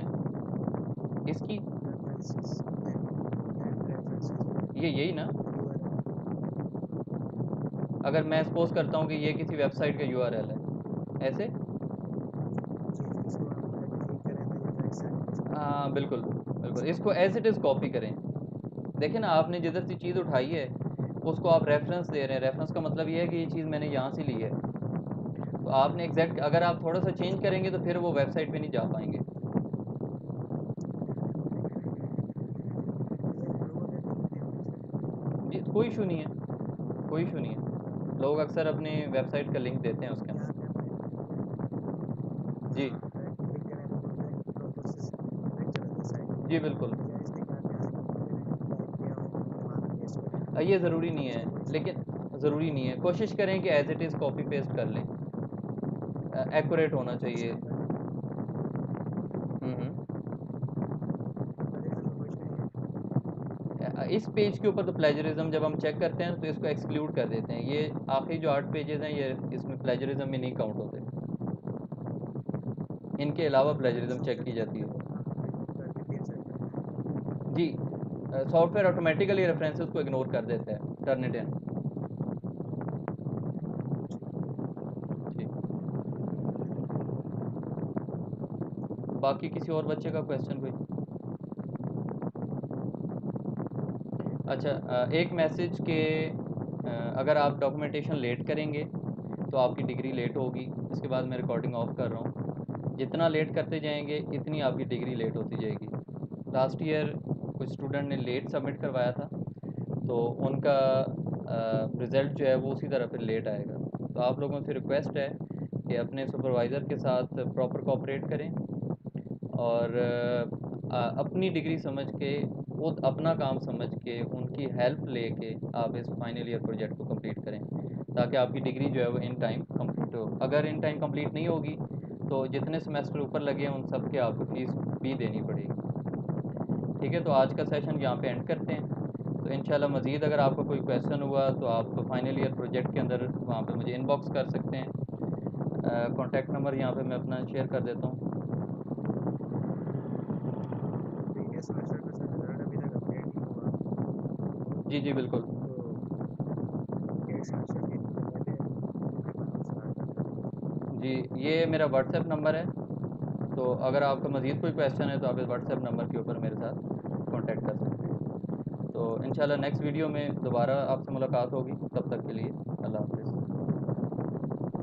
इसकी, रेफरेंसेस एंड रेफरेंसेस यही ना, यूआरएल, अगर मैं सपोज करता हूँ कि ये किसी वेबसाइट का यूआरएल है, ऐसे। जी जी, इसको हम डायरेक्ट क्लिक करें तो ये डायरेक्ट साइट पे चला हाँ जाएगा। बिल्कुल बिल्कुल, इसको एज इट इज़ कॉपी करें। देखें ना, आपने जिधर से चीज़ उठाई है उसको आप रेफरेंस दे रहे हैं, रेफरेंस का मतलब ये है कि ये चीज़ मैंने यहाँ से ली है, तो आपने एग्जैक्ट, अगर आप थोड़ा सा चेंज करेंगे तो फिर वो वेबसाइट पे नहीं जा पाएंगे। ये ब्लू अगर लिखते हैं तो सर, जी कोई इशू नहीं है, कोई इशू नहीं है, लोग अक्सर अपनी वेबसाइट का लिंक देते हैं उसके यहाँ अंदर। पे हमने जी डायरेक्ट क्लिक करें तो वो डायरेक्ट प्रोसेस डायरेक्ट चला जाए साइट पे, जी बिल्कुल। बजाय इसके कि आप यहाँ से कॉपी करें, टाइप किया हो और वहाँ पे पेस्ट करें, ये ज़रूरी नहीं उससे कोई है, इशू लेकिन नहीं है। ज़रूरी नहीं है, कोशिश करें कि as it is copy paste कर लें, एक्यूरेट होना चाहिए। अच्छा, हम्म। प्लेजरिज्म का कोई इशू नहीं है। इस पेज के ऊपर तो प्लेजरिज्म जब हम चेक करते हैं तो इसको एक्सक्लूड कर देते हैं, ये आखिरी जो 8 पेजेस हैं ये इसमें प्लेजरिज्म में नहीं काउंट होते, इनके अलावा प्लेजरिज्म चेक सॉफ्टवेयर की जाती ऑटोमेटिकली है। हम रिमूव करके फिर चेक करते हैं। जी, सॉफ्टवेयर ऑटोमेटिकली रेफरेंसेस को इग्नोर कर देता है, टर्न इट इन। ठीक, बाकी किसी और बच्चे का क्वेश्चन कोई? अच्छा, एक मैसेज के अगर आप डॉक्यूमेंटेशन लेट करेंगे तो आपकी डिग्री लेट होगी। इसके बाद मैं रिकॉर्डिंग ऑफ कर रहा हूँ, जितना लेट करते जाएंगे इतनी आपकी डिग्री लेट होती जाएगी। लास्ट ईयर कुछ स्टूडेंट ने लेट सबमिट करवाया था, तो उनका रिज़ल्ट जो है वो उसी तरह फिर लेट आएगा। तो आप लोगों से रिक्वेस्ट है कि अपने सुपरवाइज़र के साथ प्रॉपर कोऑपरेट करें, और अपनी डिग्री समझ के, खुद अपना काम समझ के, उनकी हेल्प लेके आप इस फाइनल ईयर प्रोजेक्ट को कंप्लीट करें, ताकि आपकी डिग्री जो है वो इन टाइम कंप्लीट कंप्लीट हो। अगर इन टाइम कंप्लीट नहीं होगी तो जितने सेमेस्टर ऊपर लगे हैं उन सब के आपको फ़ीस भी देनी पड़ेगी। ठीक है, तो आज का सेशन यहाँ पे एंड करते हैं। तो इंशाल्लाह मज़ीद अगर आपका कोई क्वेश्चन हुआ तो आप फाइनल ईयर प्रोजेक्ट के अंदर वहाँ पे मुझे इनबॉक्स कर सकते हैं। कॉन्टैक्ट नंबर यहाँ पे मैं अपना शेयर कर देता हूँ। प्रीवियस सेमेस्टर का सर रिजल्ट अभी तक अपडेट नहीं हुआ। जी जी बिल्कुल। तो एक सेमेस्टर के पहले मैं बनाना स्टार्ट करता हूँ। जी, ये मेरा व्हाट्सएप नंबर है, तो अगर आपका मज़ीद कोई क्वेश्चन है तो आप इस व्हाट्सएप नंबर के ऊपर मेरे साथ कांटेक्ट कर सकते हैं। तो इंशाल्लाह नेक्स्ट वीडियो में दोबारा आपसे मुलाकात होगी, तब तक के लिए अल्लाह हाफ़िज़।